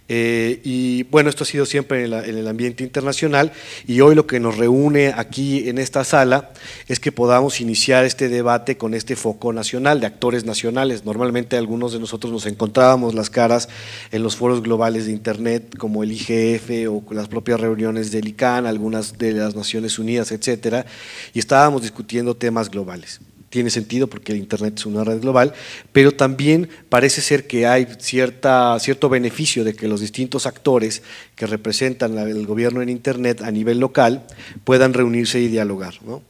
Y bueno, esto ha sido siempre en el ambiente internacional y hoy lo que nos reúne aquí en esta sala es que podamos iniciar este debate con este foco nacional de actores nacionales. Normalmente algunos de nosotros nos encontrábamos las caras en los foros globales de Internet como el IGF o las propias reuniones del ICANN, algunas de las Naciones Unidas, etcétera, y estábamos discutiendo temas globales. Tiene sentido porque el Internet es una red global, pero también parece ser que hay cierto beneficio de que los distintos actores que representan el gobierno en Internet a nivel local puedan reunirse y dialogar, ¿no?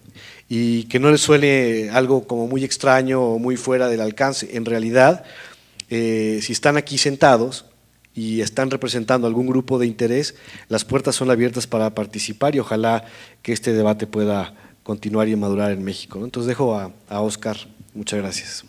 Y que no les suene algo como muy extraño o muy fuera del alcance. En realidad, si están aquí sentados y están representando algún grupo de interés, las puertas son abiertas para participar y ojalá que este debate pueda continuar y madurar en México, ¿no? Entonces dejo a Óscar. Muchas gracias.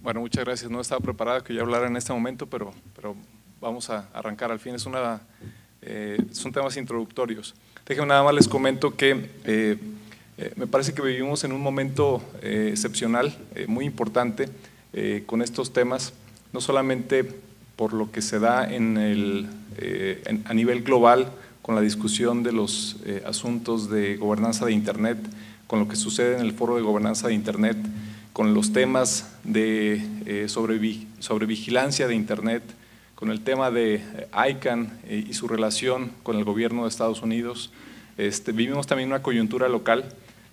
Bueno, muchas gracias. No estaba preparado que yo hablara en este momento, pero vamos a arrancar al fin. Son temas introductorios. Déjenme nada más les comento que me parece que vivimos en un momento excepcional, muy importante con estos temas, no solamente por lo que se da a nivel global con la discusión de los asuntos de gobernanza de Internet, con lo que sucede en el foro de gobernanza de Internet, con los temas sobre vigilancia de Internet, con el tema de ICANN y su relación con el gobierno de Estados Unidos. Vivimos también una coyuntura local.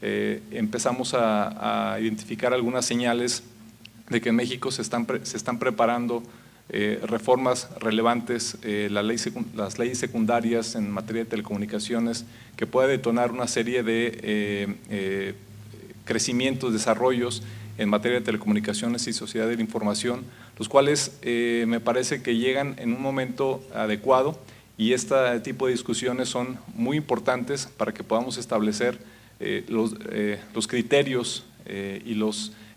Empezamos a identificar algunas señales de que en México se están preparando reformas relevantes, las leyes secundarias en materia de telecomunicaciones, que puede detonar una serie de crecimientos, desarrollos en materia de telecomunicaciones y sociedad de la información, los cuales me parece que llegan en un momento adecuado, y este tipo de discusiones son muy importantes para que podamos establecer los criterios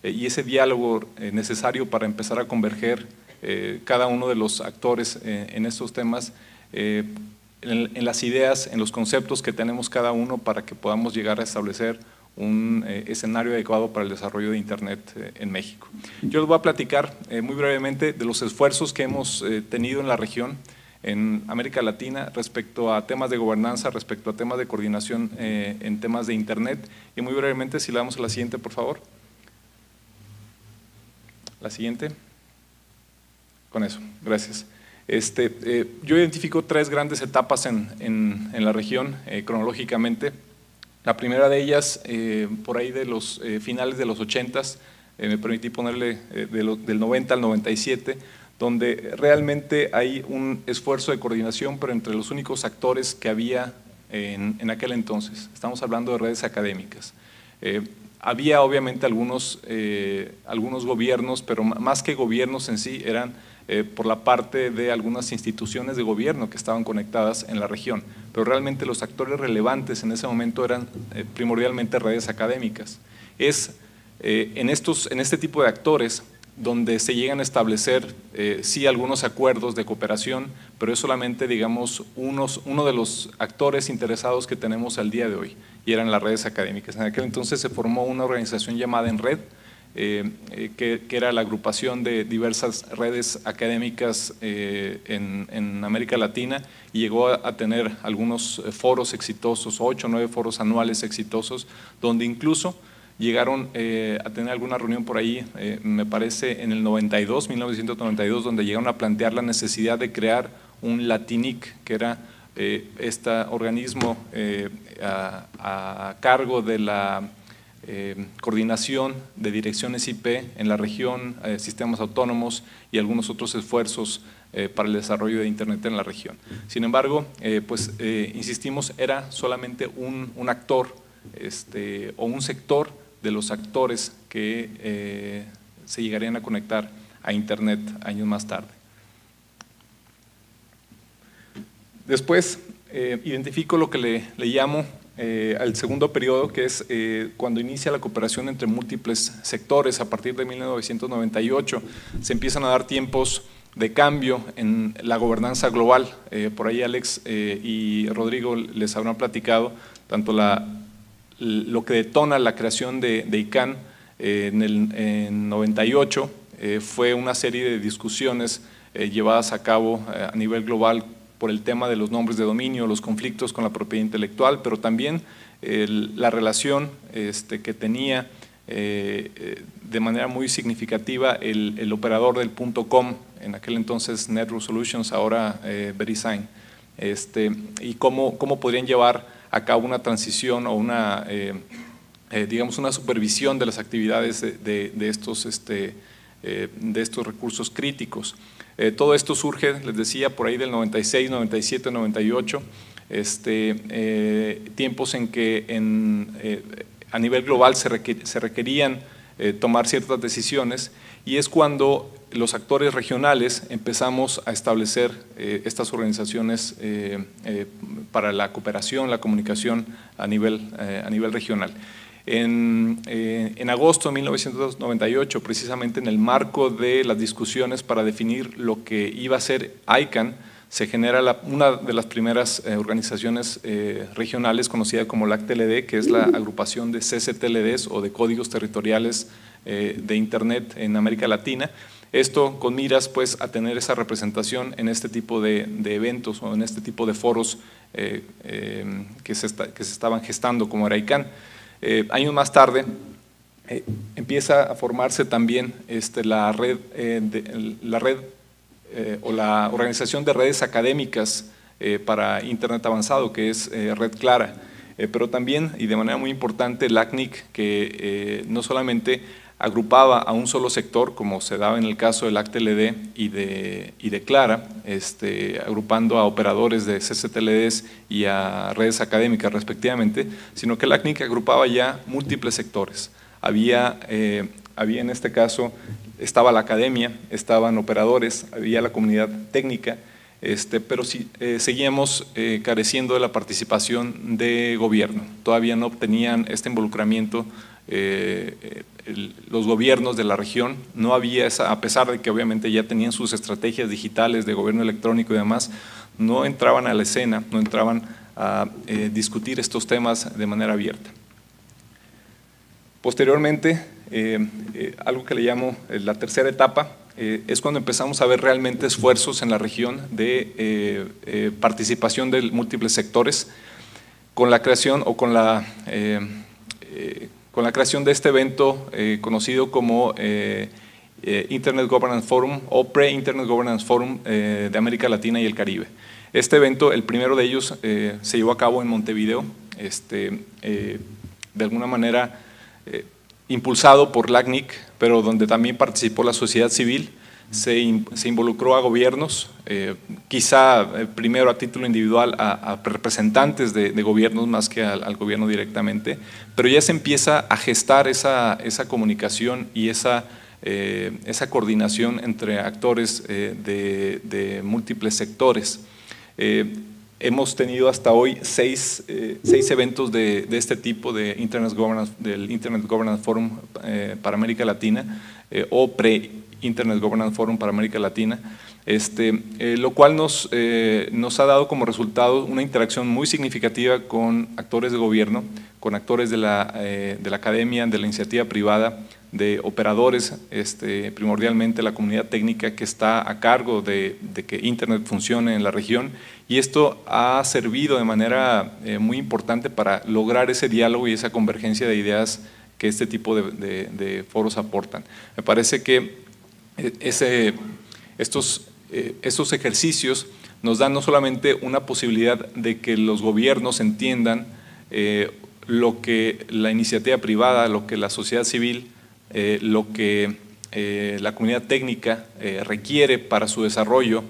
y ese diálogo necesario para empezar a converger cada uno de los actores en estos temas, en las ideas, en los conceptos que tenemos cada uno, para que podamos llegar a establecer un escenario adecuado para el desarrollo de Internet en México. Yo les voy a platicar muy brevemente de los esfuerzos que hemos tenido en la región, en América Latina, respecto a temas de gobernanza, respecto a temas de coordinación en temas de Internet, y muy brevemente, si le damos a la siguiente, por favor. La siguiente. Con eso, gracias. Yo identifico tres grandes etapas en la región cronológicamente. La primera de ellas, por ahí de los finales de los 80s, me permití ponerle del 90 al 97, donde realmente hay un esfuerzo de coordinación, pero entre los únicos actores que había en aquel entonces. Estamos hablando de redes académicas. Había obviamente algunos gobiernos, pero más que gobiernos en sí, eran por la parte de algunas instituciones de gobierno que estaban conectadas en la región, pero realmente los actores relevantes en ese momento eran primordialmente redes académicas. Es en este tipo de actores donde se llegan a establecer sí algunos acuerdos de cooperación, pero es solamente, digamos, uno de los actores interesados que tenemos al día de hoy, y eran las redes académicas. En aquel entonces se formó una organización llamada ENRED, que era la agrupación de diversas redes académicas en América Latina, y llegó a tener algunos foros exitosos, 8 o 9 foros anuales exitosos, donde incluso llegaron a tener alguna reunión por ahí, me parece en el 1992, donde llegaron a plantear la necesidad de crear un LATINIC, que era este organismo a cargo de la coordinación de direcciones IP en la región, sistemas autónomos y algunos otros esfuerzos para el desarrollo de Internet en la región. Sin embargo, insistimos, era solamente un actor o un sector de los actores que se llegarían a conectar a Internet años más tarde. Después identifico lo que le llamo al segundo periodo, que es cuando inicia la cooperación entre múltiples sectores. A partir de 1998 se empiezan a dar tiempos de cambio en la gobernanza global. Por ahí Alex y Rodrigo les habrán platicado tanto lo que detona la creación de ICANN en 98, fue una serie de discusiones llevadas a cabo a nivel global por el tema de los nombres de dominio, los conflictos con la propiedad intelectual, pero también la relación que tenía de manera muy significativa el operador del .com, en aquel entonces Network Solutions, ahora VeriSign, y cómo podrían llevar a cabo una transición o una supervisión de las actividades de estos recursos críticos. Todo esto surge, les decía, por ahí del 96, 97, 98, tiempos en que a nivel global se requerían tomar ciertas decisiones, y es cuando los actores regionales empezamos a establecer estas organizaciones para la cooperación, la comunicación a nivel regional. En agosto de 1998, precisamente en el marco de las discusiones para definir lo que iba a ser ICANN, se genera una de las primeras organizaciones regionales conocida como LACTLD, que es la agrupación de CCTLDs o de códigos territoriales de Internet en América Latina. Esto con miras pues a tener esa representación en este tipo de eventos o en este tipo de foros que se estaban gestando como era ICANN. Años más tarde empieza a formarse también la red o la Organización de Redes Académicas para Internet Avanzado, que es Red Clara, pero también, y de manera muy importante, el ACNIC, que no solamente agrupaba a un solo sector, como se daba en el caso del ACTLD y de Clara, agrupando a operadores de CCTLDs y a redes académicas respectivamente, sino que el ACNIC agrupaba ya múltiples sectores. Había en este caso, estaba la academia, estaban operadores, había la comunidad técnica, pero sí, seguíamos careciendo de la participación de gobierno. Todavía no obtenían este involucramiento los gobiernos de la región. No había esa, a pesar de que obviamente ya tenían sus estrategias digitales de gobierno electrónico y demás, no entraban a la escena, no entraban a discutir estos temas de manera abierta. Posteriormente, algo que le llamo la tercera etapa, es cuando empezamos a ver realmente esfuerzos en la región de participación de múltiples sectores, con la creación o con la creación de este evento conocido como Internet Governance Forum o Pre-Internet Governance Forum de América Latina y el Caribe. Este evento, el primero de ellos, se llevó a cabo en Montevideo, de alguna manera impulsado por la ACNIC, pero donde también participó la sociedad civil. Se involucró a gobiernos, quizá primero a título individual a representantes de gobiernos más que al gobierno directamente, pero ya se empieza a gestar esa comunicación y esa coordinación entre actores de múltiples sectores. Hemos tenido hasta hoy seis eventos de este tipo del Internet Governance Forum para América Latina o Pre-Internet Governance Forum para América Latina, lo cual nos ha dado como resultado una interacción muy significativa con actores de gobierno, con actores de la academia, de la iniciativa privada, de operadores, primordialmente la comunidad técnica que está a cargo de que Internet funcione en la región, y esto ha servido de manera muy importante para lograr ese diálogo y esa convergencia de ideas que este tipo de foros aportan. Me parece que estos ejercicios nos dan no solamente una posibilidad de que los gobiernos entiendan lo que la iniciativa privada, lo que la sociedad civil, lo que la comunidad técnica requiere para su desarrollo,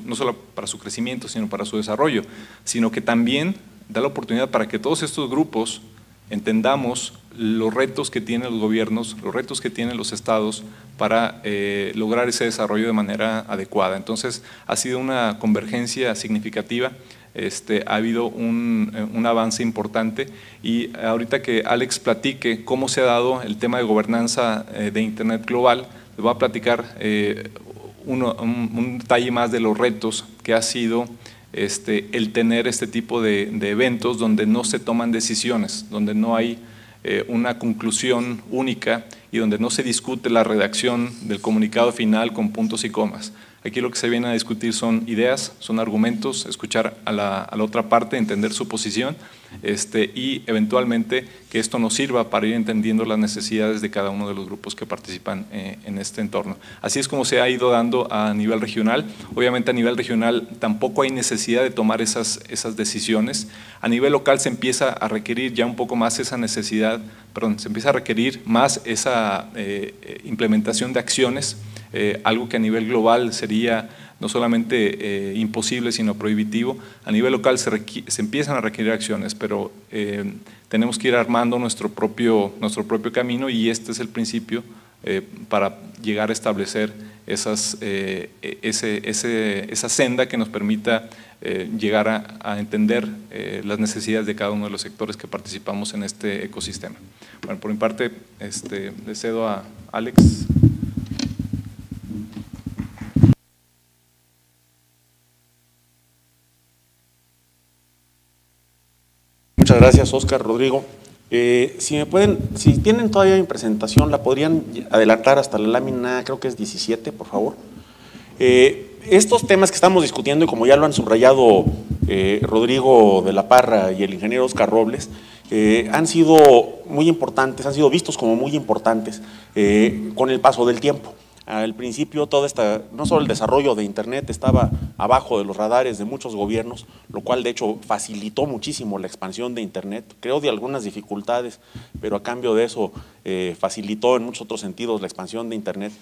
no solo para su crecimiento, sino para su desarrollo, sino que también da la oportunidad para que todos estos grupos entendamos los retos que tienen los gobiernos, los retos que tienen los estados para lograr ese desarrollo de manera adecuada. Entonces, ha sido una convergencia significativa. Ha habido un avance importante, y ahorita que Alex platique cómo se ha dado el tema de gobernanza de Internet global, les voy a platicar un detalle más de los retos que ha sido el tener este tipo de eventos donde no se toman decisiones, donde no hay una conclusión única y donde no se discute la redacción del comunicado final con puntos y comas. Aquí lo que se viene a discutir son ideas, son argumentos, escuchar a la otra parte, entender su posición, y eventualmente que esto nos sirva para ir entendiendo las necesidades de cada uno de los grupos que participan en este entorno. Así es como se ha ido dando a nivel regional. Obviamente a nivel regional tampoco hay necesidad de tomar esas decisiones. A nivel local se empieza a requerir ya un poco más esa necesidad, se empieza a requerir más esa implementación de acciones, algo que a nivel global sería no solamente imposible, sino prohibitivo. A nivel local se empiezan a requerir acciones, pero tenemos que ir armando nuestro propio camino, y este es el principio para llegar a establecer esa senda que nos permita llegar a entender las necesidades de cada uno de los sectores que participamos en este ecosistema. Bueno, por mi parte, le cedo a Alex. Muchas gracias, Óscar, Rodrigo. Si tienen todavía mi presentación, la podrían adelantar hasta la lámina, creo que es 17, por favor. Estos temas que estamos discutiendo, y como ya lo han subrayado Rodrigo de la Parra y el ingeniero Óscar Robles, han sido muy importantes, han sido vistos como muy importantes con el paso del tiempo. Al principio no solo el desarrollo de Internet estaba abajo de los radares de muchos gobiernos, lo cual de hecho facilitó muchísimo la expansión de Internet, creó de algunas dificultades, pero a cambio de eso facilitó en muchos otros sentidos la expansión de Internet.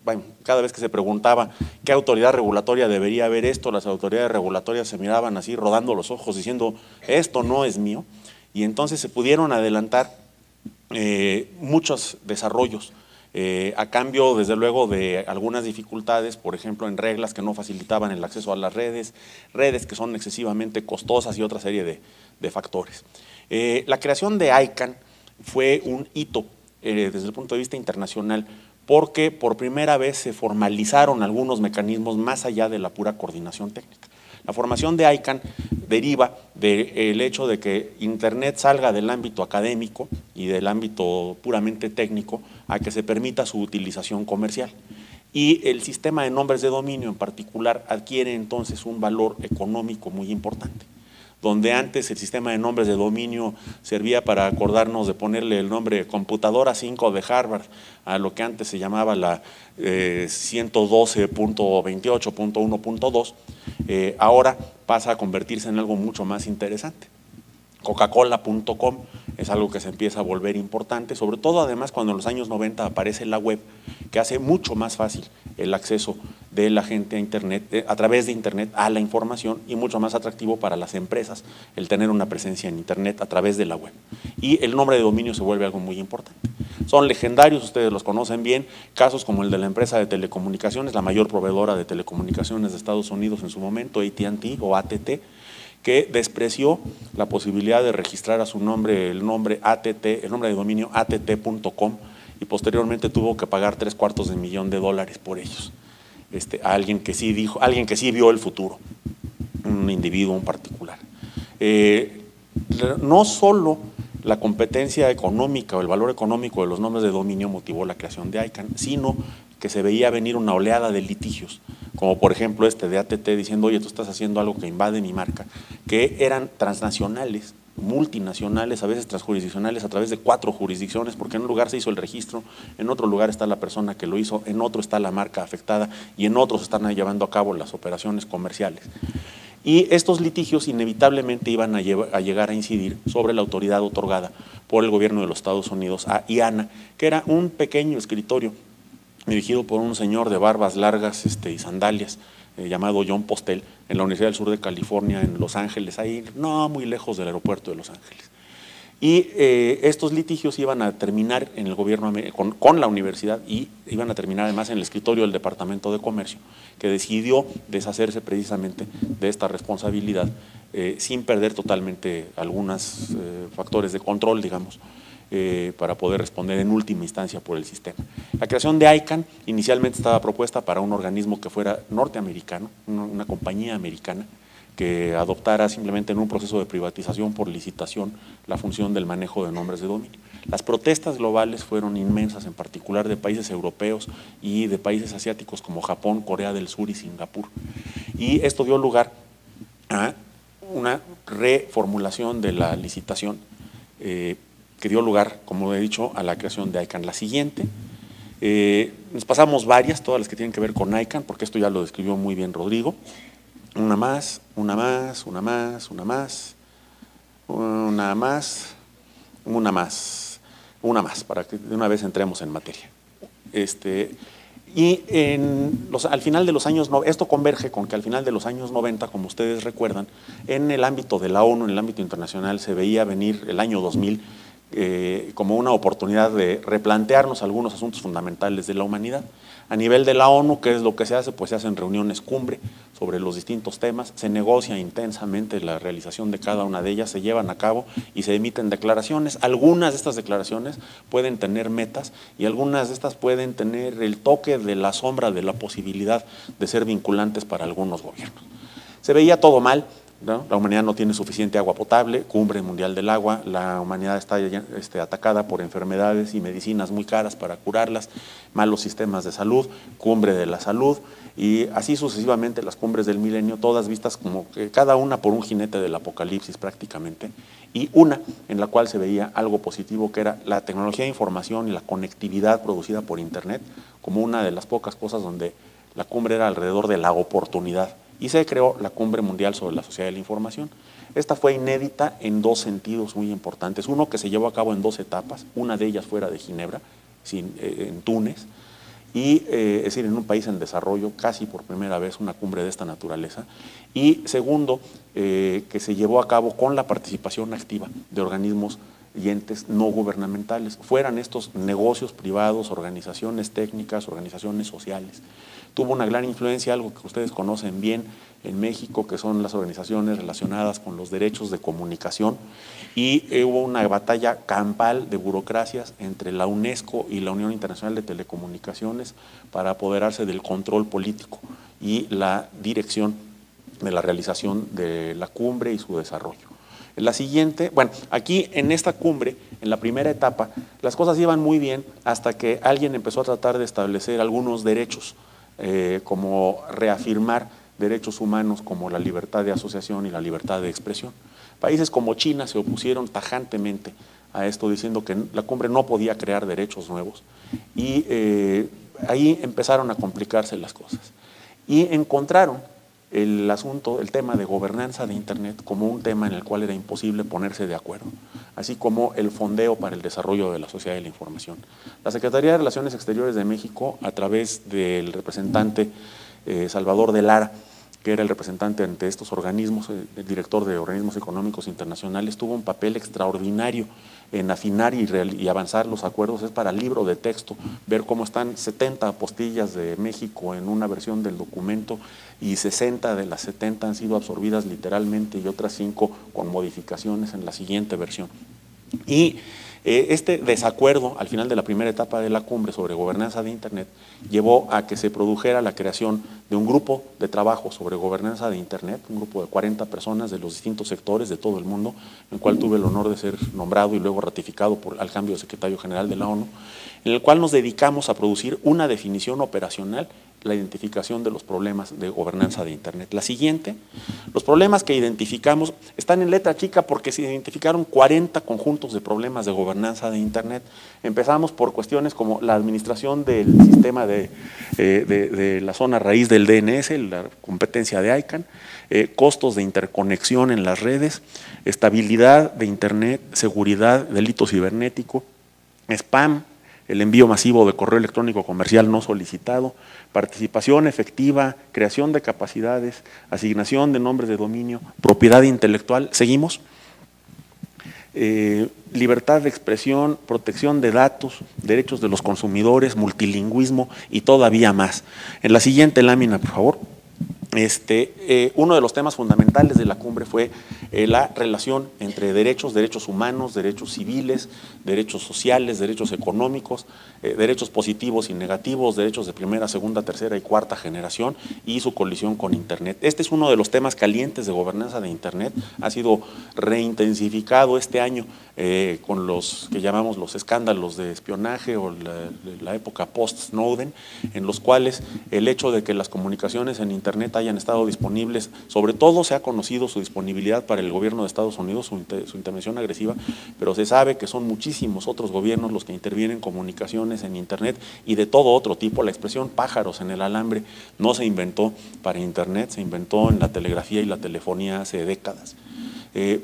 Bueno, cada vez que se preguntaba qué autoridad regulatoria debería haber esto, las autoridades regulatorias se miraban así rodando los ojos diciendo esto no es mío, y entonces se pudieron adelantar muchos desarrollos a cambio desde luego de algunas dificultades, por ejemplo en reglas que no facilitaban el acceso a las redes que son excesivamente costosas y otra serie de factores. La creación de ICANN fue un hito desde el punto de vista internacional, porque por primera vez se formalizaron algunos mecanismos más allá de la pura coordinación técnica. La formación de ICANN deriva del hecho de que Internet salga del ámbito académico y del ámbito puramente técnico a que se permita su utilización comercial. Y el sistema de nombres de dominio en particular adquiere entonces un valor económico muy importante. Donde antes el sistema de nombres de dominio servía para acordarnos de ponerle el nombre computadora 5 de Harvard a lo que antes se llamaba la 112.28.1.2, ahora pasa a convertirse en algo mucho más interesante. Coca-Cola.com es algo que se empieza a volver importante, sobre todo además cuando en los años 90 aparece la web, que hace mucho más fácil el acceso de la gente a Internet, a través de Internet a la información, y mucho más atractivo para las empresas el tener una presencia en Internet a través de la web. Y el nombre de dominio se vuelve algo muy importante. Son legendarios, ustedes los conocen bien, casos como el de la empresa de telecomunicaciones, la mayor proveedora de telecomunicaciones de Estados Unidos en su momento, AT&T o AT&T, que despreció la posibilidad de registrar a su nombre el nombre de dominio att.com, y posteriormente tuvo que pagar $750,000 por ellos. A alguien que sí vio el futuro, un individuo en particular. No solo la competencia económica o el valor económico de los nombres de dominio motivó la creación de ICANN, sino que se veía venir una oleada de litigios, como por ejemplo de AT&T diciendo, oye, tú estás haciendo algo que invade mi marca, que eran transnacionales, multinacionales, a veces transjurisdiccionales a través de 4 jurisdicciones, porque en un lugar se hizo el registro, en otro lugar está la persona que lo hizo, en otro está la marca afectada y en otros están llevando a cabo las operaciones comerciales. Y estos litigios inevitablemente iban a llegar a incidir sobre la autoridad otorgada por el gobierno de los Estados Unidos a IANA, que era un pequeño escritorio dirigido por un señor de barbas largas y sandalias, llamado John Postel, en la Universidad del Sur de California, en Los Ángeles, ahí no muy lejos del aeropuerto de Los Ángeles. Y estos litigios iban a terminar en el gobierno con la universidad, y iban a terminar además en el escritorio del Departamento de Comercio, que decidió deshacerse precisamente de esta responsabilidad sin perder totalmente algunos factores de control, digamos, para poder responder en última instancia por el sistema. La creación de ICANN inicialmente estaba propuesta para un organismo que fuera norteamericano, una compañía americana, que adoptara simplemente en un proceso de privatización por licitación la función del manejo de nombres de dominio. Las protestas globales fueron inmensas, en particular de países europeos y de países asiáticos como Japón, Corea del Sur y Singapur. Y esto dio lugar a una reformulación de la licitación que dio lugar, como he dicho, a la creación de ICANN. La siguiente, nos pasamos varias, todas las que tienen que ver con ICANN, porque esto ya lo describió muy bien Rodrigo. Una más, para que de una vez entremos en materia. Y al final de los años, esto converge con que al final de los años 90, como ustedes recuerdan, en el ámbito de la ONU, en el ámbito internacional, se veía venir el año 2000 como una oportunidad de replantearnos algunos asuntos fundamentales de la humanidad. A nivel de la ONU, ¿qué es lo que se hace? Pues se hacen reuniones cumbre sobre los distintos temas, se negocia intensamente la realización de cada una de ellas, se llevan a cabo y se emiten declaraciones. Algunas de estas declaraciones pueden tener metas y algunas de estas pueden tener el toque de la sombra de la posibilidad de ser vinculantes para algunos gobiernos. Se veía todo mal, ¿no? La humanidad no tiene suficiente agua potable, cumbre mundial del agua, la humanidad está atacada por enfermedades y medicinas muy caras para curarlas, malos sistemas de salud, cumbre de la salud, y así sucesivamente las cumbres del milenio, todas vistas como que cada una por un jinete del apocalipsis prácticamente, y una en la cual se veía algo positivo, que era la tecnología de información y la conectividad producida por Internet, como una de las pocas cosas donde la cumbre era alrededor de la oportunidad, y se creó la Cumbre Mundial sobre la Sociedad de la Información. Esta fue inédita en dos sentidos muy importantes. Uno, que se llevó a cabo en 2 etapas, una de ellas fuera de Ginebra, en Túnez, y es decir, en un país en desarrollo, casi por primera vez una cumbre de esta naturaleza. Y segundo, que se llevó a cabo con la participación activa de organismos y entes no gubernamentales, fueran estos negocios privados, organizaciones técnicas, organizaciones sociales. Tuvo una gran influencia, algo que ustedes conocen bien en México, que son las organizaciones relacionadas con los derechos de comunicación, y hubo una batalla campal de burocracias entre la UNESCO y la Unión Internacional de Telecomunicaciones para apoderarse del control político y la dirección de la realización de la cumbre y su desarrollo. En la siguiente, bueno, aquí en esta cumbre, en la primera etapa, las cosas iban muy bien hasta que alguien empezó a tratar de establecer algunos derechos, como reafirmar derechos humanos como la libertad de asociación y la libertad de expresión. Países como China se opusieron tajantemente a esto, diciendo que la cumbre no podía crear derechos nuevos, y ahí empezaron a complicarse las cosas. Y encontraron el asunto, el tema de gobernanza de Internet como un tema en el cual era imposible ponerse de acuerdo, así como el fondeo para el desarrollo de la sociedad de la información. La Secretaría de Relaciones Exteriores de México, a través del representante Salvador de Lara, que era el representante ante estos organismos, el director de organismos económicos internacionales, tuvo un papel extraordinario en afinar y avanzar los acuerdos. Es para libro de texto ver cómo están 70 apostillas de México en una versión del documento, y 60 de las 70 han sido absorbidas literalmente y otras 5 con modificaciones en la siguiente versión. Y este desacuerdo al final de la primera etapa de la cumbre sobre gobernanza de Internet llevó a que se produjera la creación de un grupo de trabajo sobre gobernanza de Internet, un grupo de 40 personas de los distintos sectores de todo el mundo, en el cual tuve el honor de ser nombrado y luego ratificado al cambio de secretario general de la ONU, en el cual nos dedicamos a producir una definición operacional, la identificación de los problemas de gobernanza de Internet. La siguiente, los problemas que identificamos están en letra chica porque se identificaron 40 conjuntos de problemas de gobernanza de Internet. Empezamos por cuestiones como la administración del sistema de la zona raíz del DNS, la competencia de ICANN, costos de interconexión en las redes, estabilidad de Internet, seguridad, delito cibernético, spam, el envío masivo de correo electrónico comercial no solicitado, participación efectiva, creación de capacidades, asignación de nombres de dominio, propiedad intelectual. ¿Seguimos? Libertad de expresión, protección de datos, derechos de los consumidores, multilingüismo y todavía más. En la siguiente lámina, por favor. Uno de los temas fundamentales de la cumbre fue la relación entre derechos humanos, derechos civiles, derechos sociales, derechos económicos, derechos positivos y negativos, derechos de primera, segunda, tercera y cuarta generación y su colisión con Internet. Este es uno de los temas calientes de gobernanza de Internet, ha sido reintensificado este año con los que llamamos los escándalos de espionaje o la época post-Snowden, en los cuales el hecho de que las comunicaciones en Internet hayan estado disponibles, sobre todo se ha conocido su disponibilidad para el gobierno de Estados Unidos, su intervención agresiva, pero se sabe que son muchísimos otros gobiernos los que intervienen comunicaciones en Internet y de todo otro tipo. La expresión pájaros en el alambre no se inventó para Internet, se inventó en la telegrafía y la telefonía hace décadas.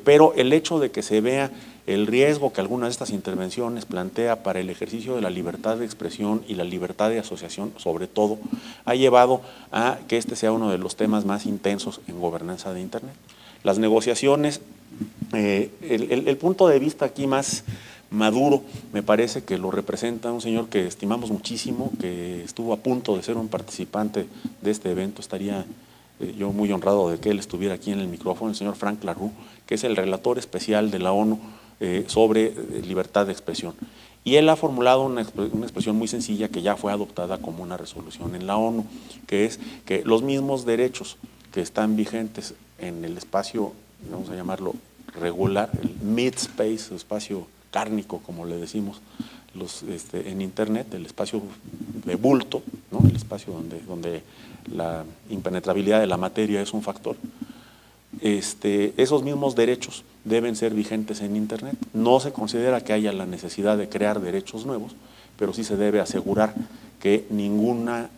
Pero el hecho de que se vea el riesgo que alguna de estas intervenciones plantea para el ejercicio de la libertad de expresión y la libertad de asociación, sobre todo, ha llevado a que este sea uno de los temas más intensos en gobernanza de Internet. Las negociaciones, el punto de vista aquí más maduro, me parece que lo representa un señor que estimamos muchísimo, que estuvo a punto de ser un participante de este evento. Estaría yo muy honrado de que él estuviera aquí en el micrófono, el señor Frank LaRue, que es el relator especial de la ONU sobre libertad de expresión. Y él ha formulado una expresión muy sencilla que ya fue adoptada como una resolución en la ONU, que es que los mismos derechos que están vigentes en el espacio, vamos a llamarlo regular, el mid-space, el espacio cárnico, como le decimos en Internet, el espacio de bulto, ¿no? El espacio donde la impenetrabilidad de la materia es un factor. Esos mismos derechos deben ser vigentes en Internet. No se considera que haya la necesidad de crear derechos nuevos, pero sí se debe asegurar que ninguna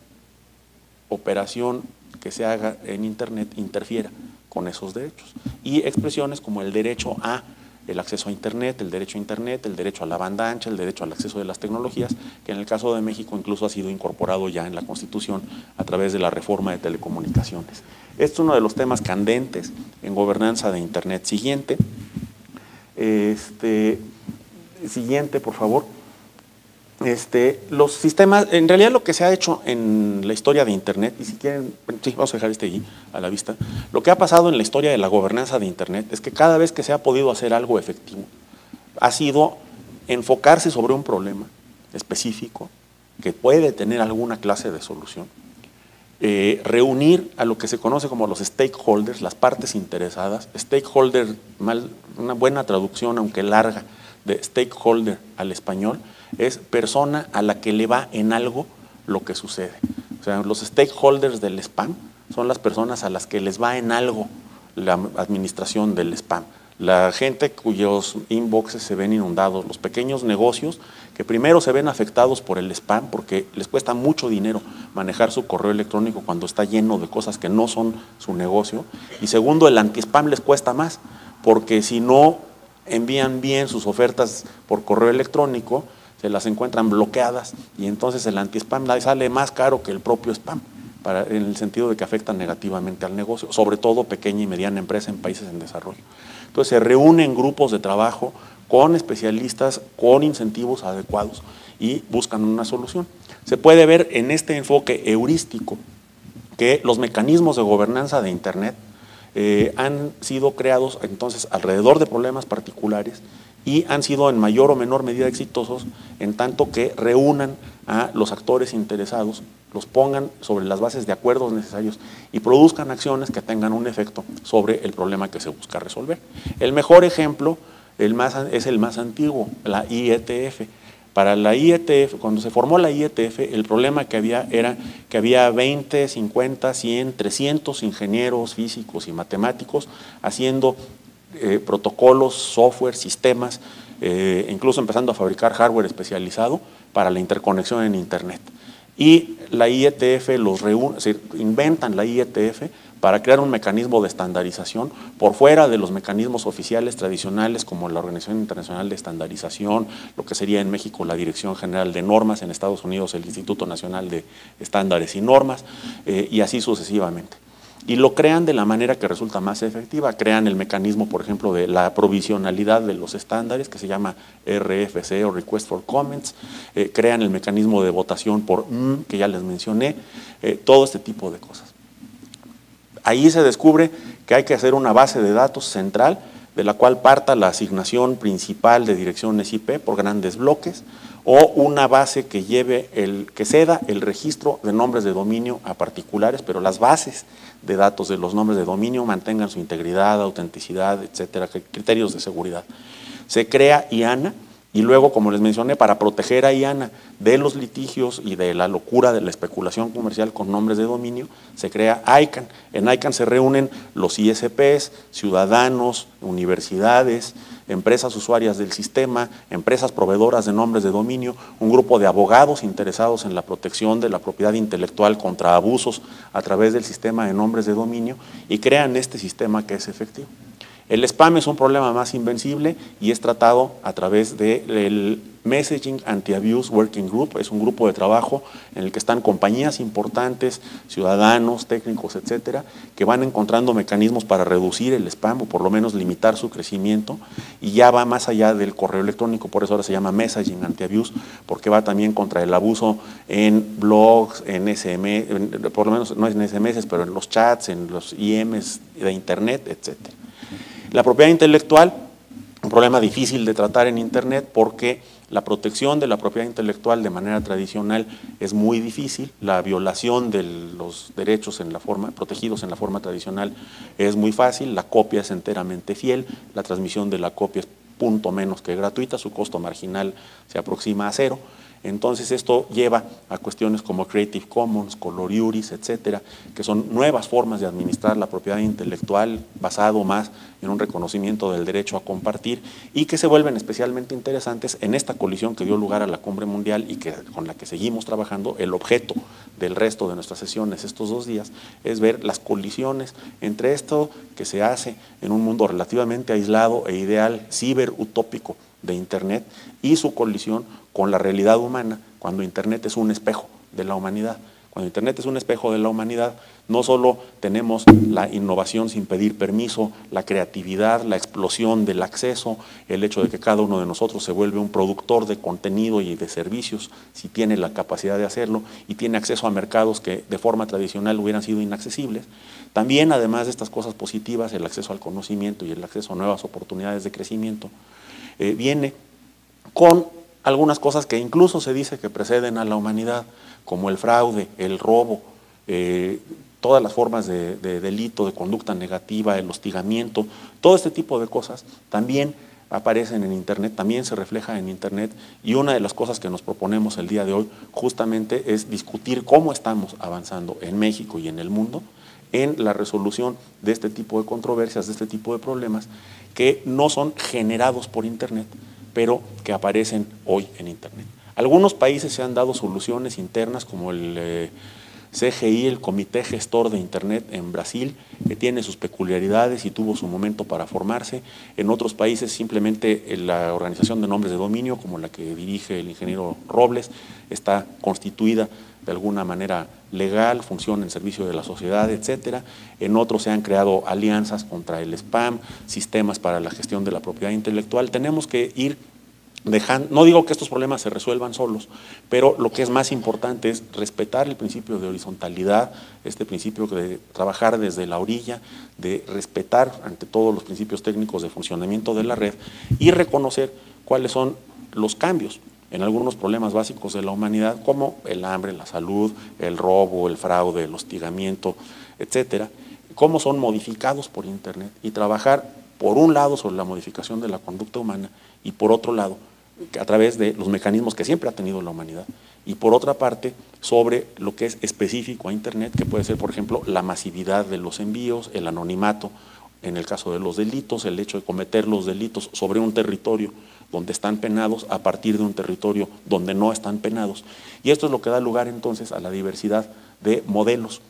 operación que se haga en Internet interfiera con esos derechos. Y expresiones como el derecho a el acceso a Internet, el derecho a la banda ancha, el derecho al acceso de las tecnologías, que en el caso de México incluso ha sido incorporado ya en la Constitución a través de la reforma de telecomunicaciones. Este es uno de los temas candentes en gobernanza de Internet. Siguiente, por favor. Los sistemas, en realidad lo que se ha hecho en la historia de Internet, y si quieren, sí, vamos a dejar allí a la vista, lo que ha pasado en la historia de la gobernanza de Internet es que cada vez que se ha podido hacer algo efectivo, ha sido enfocarse sobre un problema específico que puede tener alguna clase de solución, reunir a lo que se conoce como los stakeholders, las partes interesadas. Stakeholder, una buena traducción, aunque larga, de stakeholder al español, es persona a la que le va en algo lo que sucede. O sea, los stakeholders del spam son las personas a las que les va en algo la administración del spam. La gente cuyos inboxes se ven inundados, los pequeños negocios que primero se ven afectados por el spam porque les cuesta mucho dinero manejar su correo electrónico cuando está lleno de cosas que no son su negocio, y segundo, el anti-spam les cuesta más porque si no envían bien sus ofertas por correo electrónico, se las encuentran bloqueadas y entonces el anti-spam sale más caro que el propio spam, en el sentido de que afecta negativamente al negocio, sobre todo pequeña y mediana empresa en países en desarrollo. Entonces se reúnen grupos de trabajo con especialistas, con incentivos adecuados y buscan una solución. Se puede ver en este enfoque heurístico que los mecanismos de gobernanza de Internet han sido creados entonces alrededor de problemas particulares y han sido en mayor o menor medida exitosos en tanto que reúnan a los actores interesados, los pongan sobre las bases de acuerdos necesarios y produzcan acciones que tengan un efecto sobre el problema que se busca resolver. El mejor ejemplo es el más antiguo, la IETF. Para la IETF, cuando se formó la IETF, el problema que había era que había 20, 50, 100, 300 ingenieros físicos y matemáticos haciendo protocolos, software, sistemas, incluso empezando a fabricar hardware especializado para la interconexión en Internet. Y la IETF inventan la IETF para crear un mecanismo de estandarización por fuera de los mecanismos oficiales tradicionales como la Organización Internacional de Estandarización, lo que sería en México la Dirección General de Normas, en Estados Unidos el Instituto Nacional de Estándares y Normas, y así sucesivamente. Y lo crean de la manera que resulta más efectiva. Crean el mecanismo, por ejemplo, de la provisionalidad de los estándares, que se llama RFC o Request for Comments. Crean el mecanismo de votación por que ya les mencioné. Todo este tipo de cosas. Ahí se descubre que hay que hacer una base de datos central, de la cual parta la asignación principal de direcciones IP por grandes bloques, o una base que ceda el registro de nombres de dominio a particulares, pero las bases de datos de los nombres de dominio mantengan su integridad, autenticidad, etcétera, criterios de seguridad. Se crea IANA y luego, como les mencioné, para proteger a IANA de los litigios y de la locura de la especulación comercial con nombres de dominio, se crea ICANN. En ICANN se reúnen los ISPs, ciudadanos, universidades, empresas usuarias del sistema, empresas proveedoras de nombres de dominio, un grupo de abogados interesados en la protección de la propiedad intelectual contra abusos a través del sistema de nombres de dominio y crean este sistema que es efectivo. El spam es un problema más invencible y es tratado a través del Messaging Anti-Abuse Working Group. Es un grupo de trabajo en el que están compañías importantes, ciudadanos, técnicos, etcétera, que van encontrando mecanismos para reducir el spam o por lo menos limitar su crecimiento, y ya va más allá del correo electrónico. Por eso ahora se llama Messaging Anti-Abuse, porque va también contra el abuso en blogs, en SMS, por lo menos no en SMS, pero en los chats, en los IMs de Internet, etcétera. La propiedad intelectual, un problema difícil de tratar en Internet porque La protección de la propiedad intelectual de manera tradicional es muy difícil, la violación de los derechos protegidos en la forma tradicional es muy fácil, la copia es enteramente fiel, la transmisión de la copia es punto menos que gratuita, su costo marginal se aproxima a cero. Entonces esto lleva a cuestiones como Creative Commons, Color Juris, etcétera, que son nuevas formas de administrar la propiedad intelectual basado más en un reconocimiento del derecho a compartir y que se vuelven especialmente interesantes en esta colisión que dio lugar a la Cumbre Mundial y con la que seguimos trabajando. El objeto del resto de nuestras sesiones estos 2 días es ver las colisiones entre esto que se hace en un mundo relativamente aislado e ideal, ciberutópico de Internet y su colisión con la realidad humana, cuando Internet es un espejo de la humanidad. Cuando Internet es un espejo de la humanidad, no solo tenemos la innovación sin pedir permiso, la creatividad, la explosión del acceso, el hecho de que cada uno de nosotros se vuelve un productor de contenido y de servicios, si tiene la capacidad de hacerlo, y tiene acceso a mercados que de forma tradicional hubieran sido inaccesibles. También, además de estas cosas positivas, el acceso al conocimiento y el acceso a nuevas oportunidades de crecimiento, viene con algunas cosas que incluso se dice que preceden a la humanidad, como el fraude, el robo, todas las formas de delito, de conducta negativa, el hostigamiento, todo este tipo de cosas también aparecen en Internet, también se refleja en Internet, y una de las cosas que nos proponemos el día de hoy justamente es discutir cómo estamos avanzando en México y en el mundo en la resolución de este tipo de controversias, de este tipo de problemas que no son generados por Internet, pero que aparecen hoy en Internet. Algunos países se han dado soluciones internas como el CGI, el Comité Gestor de Internet en Brasil, que tiene sus peculiaridades y tuvo su momento para formarse. En otros países simplemente la Organización de Nombres de Dominio, como la que dirige el ingeniero Robles, está constituida de alguna manera legal, funciona en servicio de la sociedad, etcétera. En otros se han creado alianzas contra el spam, sistemas para la gestión de la propiedad intelectual. Tenemos que ir dejando, no digo que estos problemas se resuelvan solos, pero lo que es más importante es respetar el principio de horizontalidad, este principio de trabajar desde la orilla, de respetar ante todos los principios técnicos de funcionamiento de la red y reconocer cuáles son los cambios en algunos problemas básicos de la humanidad, como el hambre, la salud, el robo, el fraude, el hostigamiento, etcétera, cómo son modificados por Internet y trabajar, por un lado, sobre la modificación de la conducta humana y por otro lado, a través de los mecanismos que siempre ha tenido la humanidad, y por otra parte, sobre lo que es específico a Internet, que puede ser, por ejemplo, la masividad de los envíos, el anonimato, en el caso de los delitos, el hecho de cometer los delitos sobre un territorio donde están penados a partir de un territorio donde no están penados. Y esto es lo que da lugar entonces a la diversidad de modelos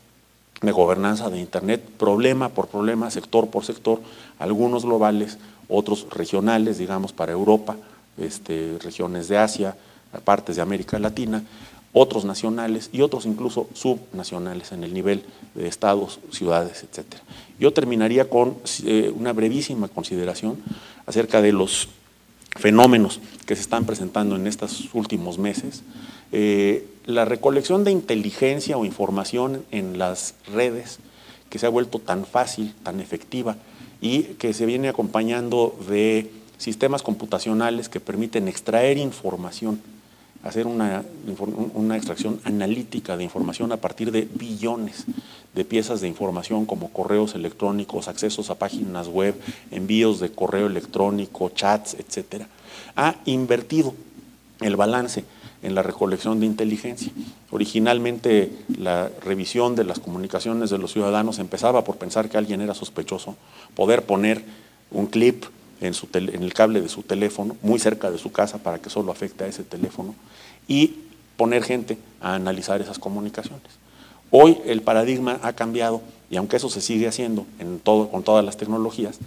de gobernanza de Internet, problema por problema, sector por sector, algunos globales, otros regionales, digamos, para Europa, regiones de Asia, partes de América Latina, otros nacionales y otros incluso subnacionales en el nivel de estados, ciudades, etcétera. Yo terminaría con una brevísima consideración acerca de los fenómenos que se están presentando en estos últimos meses. La recolección de inteligencia o información en las redes, que se ha vuelto tan fácil, tan efectiva, y que se viene acompañando de sistemas computacionales que permiten extraer información, hacer una extracción analítica de información a partir de billones de piezas de información como correos electrónicos, accesos a páginas web, envíos de correo electrónico, chats, etcétera, ha invertido el balance en la recolección de inteligencia. Originalmente la revisión de las comunicaciones de los ciudadanos empezaba por pensar que alguien era sospechoso, poder poner un clip en el cable de su teléfono, muy cerca de su casa para que solo afecte a ese teléfono, y poner gente a analizar esas comunicaciones. Hoy el paradigma ha cambiado y aunque eso se sigue haciendo con todas las tecnologías,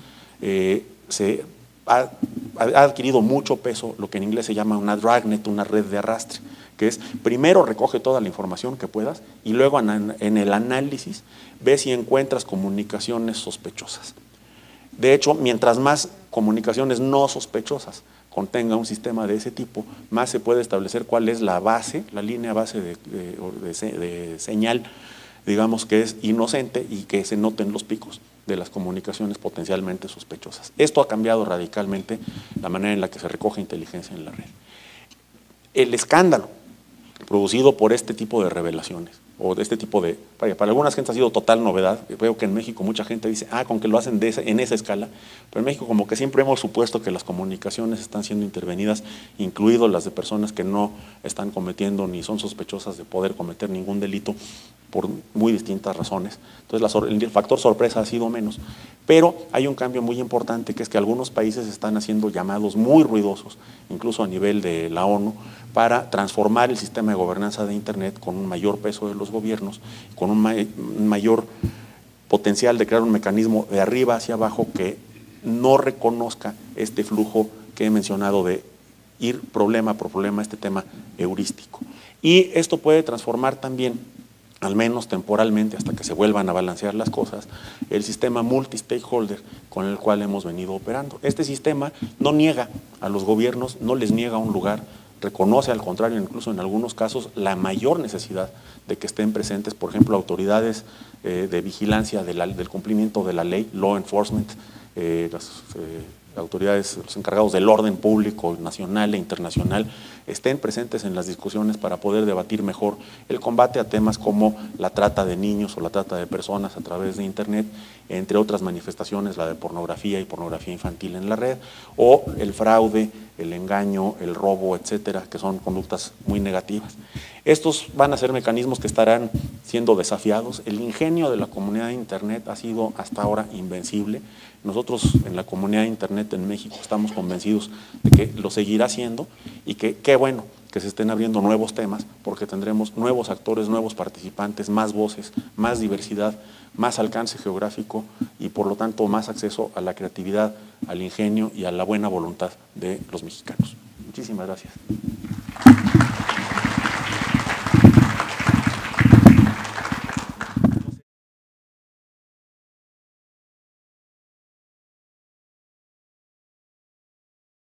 se ha adquirido mucho peso lo que en inglés se llama una dragnet, una red de arrastre, que es primero recoge toda la información que puedas y luego en el análisis ve si encuentras comunicaciones sospechosas. De hecho, mientras más comunicaciones no sospechosas contenga un sistema de ese tipo, más se puede establecer cuál es la base, la línea base de señal, digamos, que es inocente y que se noten los picos de las comunicaciones potencialmente sospechosas. Esto ha cambiado radicalmente la manera en la que se recoge inteligencia en la red. el escándalo producido por este tipo de revelaciones, o de este tipo de, para algunas gentes ha sido total novedad. Veo que en México mucha gente dice, con que lo hacen en esa escala, pero en México como que siempre hemos supuesto que las comunicaciones están siendo intervenidas, incluido las de personas que no están cometiendo ni son sospechosas de poder cometer ningún delito por muy distintas razones. Entonces el factor sorpresa ha sido menos, pero hay un cambio muy importante, que es que algunos países están haciendo llamados muy ruidosos, incluso a nivel de la ONU, para transformar el sistema de gobernanza de Internet con un mayor peso de los gobiernos, con un mayor potencial de crear un mecanismo de arriba hacia abajo que no reconozca este flujo que he mencionado de ir problema por problema, este tema heurístico. Y esto puede transformar también, al menos temporalmente, hasta que se vuelvan a balancear las cosas, el sistema multi-stakeholder con el cual hemos venido operando. Este sistema no niega a los gobiernos, no les niega un lugar, reconoce al contrario, incluso en algunos casos, la mayor necesidad de que estén presentes, por ejemplo, autoridades de vigilancia del cumplimiento de la ley, law enforcement, las autoridades, los encargados del orden público nacional e internacional, estén presentes en las discusiones para poder debatir mejor el combate a temas como la trata de niños o la trata de personas a través de Internet, entre otras manifestaciones, la de pornografía y pornografía infantil en la red, o el fraude, el engaño, el robo, etcétera, que son conductas muy negativas. Estos van a ser mecanismos que estarán siendo desafiados. El ingenio de la comunidad de Internet ha sido hasta ahora invencible. Nosotros en la comunidad de Internet en México estamos convencidos de que lo seguirá siendo y que qué bueno que se estén abriendo nuevos temas, porque tendremos nuevos actores, nuevos participantes, más voces, más diversidad, más alcance geográfico y por lo tanto más acceso a la creatividad, al ingenio y a la buena voluntad de los mexicanos. Muchísimas gracias.